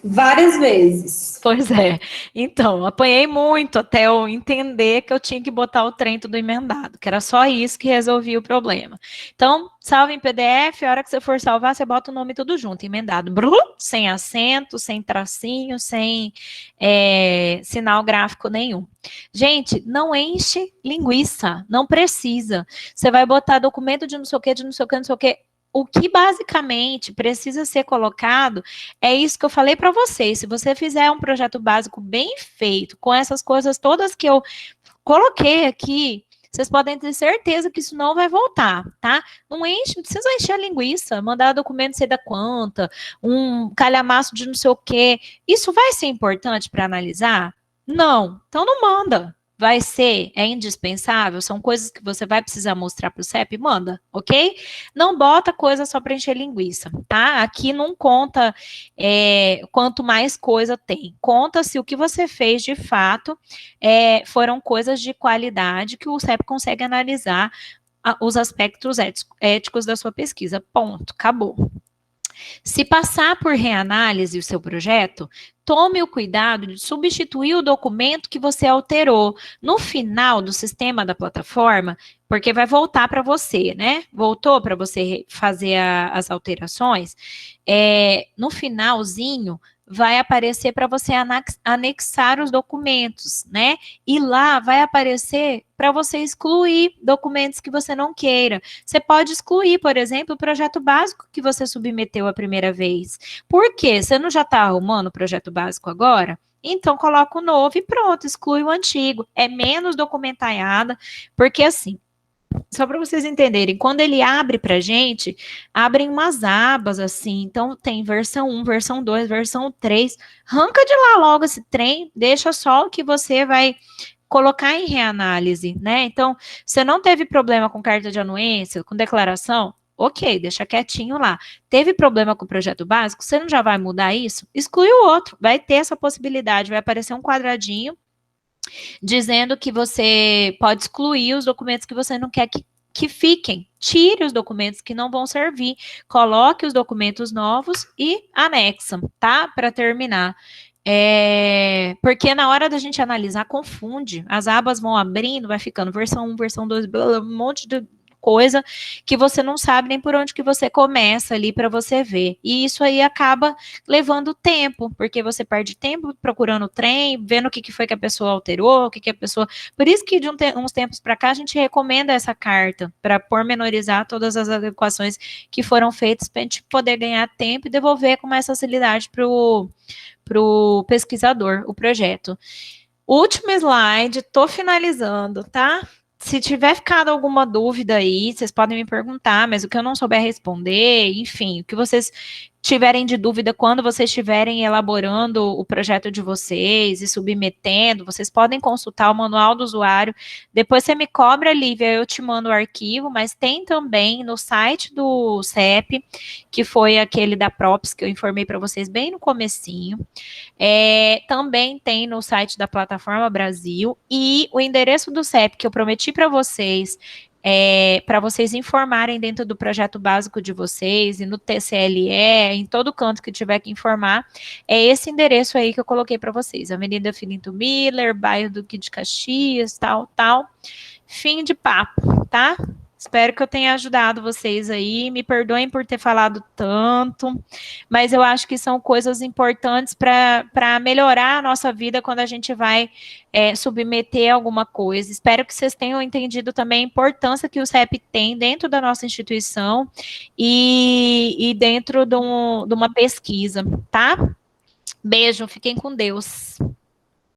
Várias vezes. Pois é. Então, apanhei muito até eu entender que eu tinha que botar o trem tudo emendado, que era só isso que resolvia o problema. Então, salva em PDF, a hora que você for salvar, você bota o nome tudo junto, emendado. Sem acento, sem tracinho, sem sinal gráfico nenhum. Gente, não enche linguiça, não precisa. Você vai botar documento de não sei o que, de não sei o que, não sei o que. O que basicamente precisa ser colocado é isso que eu falei para vocês. Se você fizer um projeto básico bem feito, com essas coisas todas que eu coloquei aqui, vocês podem ter certeza que isso não vai voltar, tá? Não precisa encher a linguiça, mandar documento sei da quanta, um calhamaço de não sei o quê. Isso vai ser importante para analisar? Não. Então não manda. Vai ser, é indispensável, são coisas que você vai precisar mostrar para o CEP, manda, ok? Não bota coisa só para encher linguiça, tá? Aqui não conta quanto mais coisa tem, conta se o que você fez de fato foram coisas de qualidade que o CEP consegue analisar os aspectos éticos da sua pesquisa, ponto, acabou. Se passar por reanálise o seu projeto, tome o cuidado de substituir o documento que você alterou no final do sistema da plataforma, porque vai voltar para você, né? Voltou para você fazer as alterações. No finalzinho, vai aparecer para você anexar os documentos, né? E lá vai aparecer para você excluir documentos que você não queira. Você pode excluir, por exemplo, o projeto básico que você submeteu a primeira vez. Por quê? Você não já está arrumando o projeto básico agora? Então, coloca o novo e pronto, exclui o antigo. É menos documentada, porque assim, só para vocês entenderem, quando ele abre para a gente, abrem umas abas assim, então tem versão 1, versão 2, versão 3, arranca de lá logo esse trem, deixa só o que você vai colocar em reanálise, né? Então, você não teve problema com carta de anuência, com declaração? Ok, deixa quietinho lá. Teve problema com o projeto básico? Você não já vai mudar isso? Exclui o outro. Vai ter essa possibilidade. Vai aparecer um quadradinho dizendo que você pode excluir os documentos que você não quer que fiquem. Tire os documentos que não vão servir. Coloque os documentos novos e anexa, tá? Para terminar. Porque na hora da gente analisar, confunde. As abas vão abrindo, vai ficando versão 1, versão 2, um monte de coisa que você não sabe nem por onde que você começa ali para você ver. E isso aí acaba levando tempo, porque você perde tempo procurando o trem, vendo o que foi que a pessoa alterou, o que a pessoa... Por isso que de uns tempos para cá a gente recomenda essa carta para pormenorizar todas as adequações que foram feitas para a gente poder ganhar tempo e devolver com mais facilidade para o pesquisador o projeto. Último slide, tô finalizando, tá? Se tiver ficado alguma dúvida aí, vocês podem me perguntar, mas o que eu não souber responder, enfim, o que vocês tiverem de dúvida quando vocês estiverem elaborando o projeto de vocês e submetendo, vocês podem consultar o manual do usuário. Depois você me cobra, Lívia, eu te mando o arquivo, mas tem também no site do CEP, que foi aquele da Props que eu informei para vocês bem no comecinho. Também tem no site da Plataforma Brasil e o endereço do CEP que eu prometi para vocês informarem dentro do projeto básico de vocês e no TCLE, em todo canto que tiver que informar, é esse endereço aí que eu coloquei para vocês, Avenida Filinto Miller, bairro Duque de Caxias, tal. Fim de papo, tá? Espero que eu tenha ajudado vocês aí, me perdoem por ter falado tanto, mas eu acho que são coisas importantes para melhorar a nossa vida quando a gente vai submeter alguma coisa. Espero que vocês tenham entendido também a importância que o CEP tem dentro da nossa instituição e dentro de uma pesquisa, tá? Beijo, fiquem com Deus.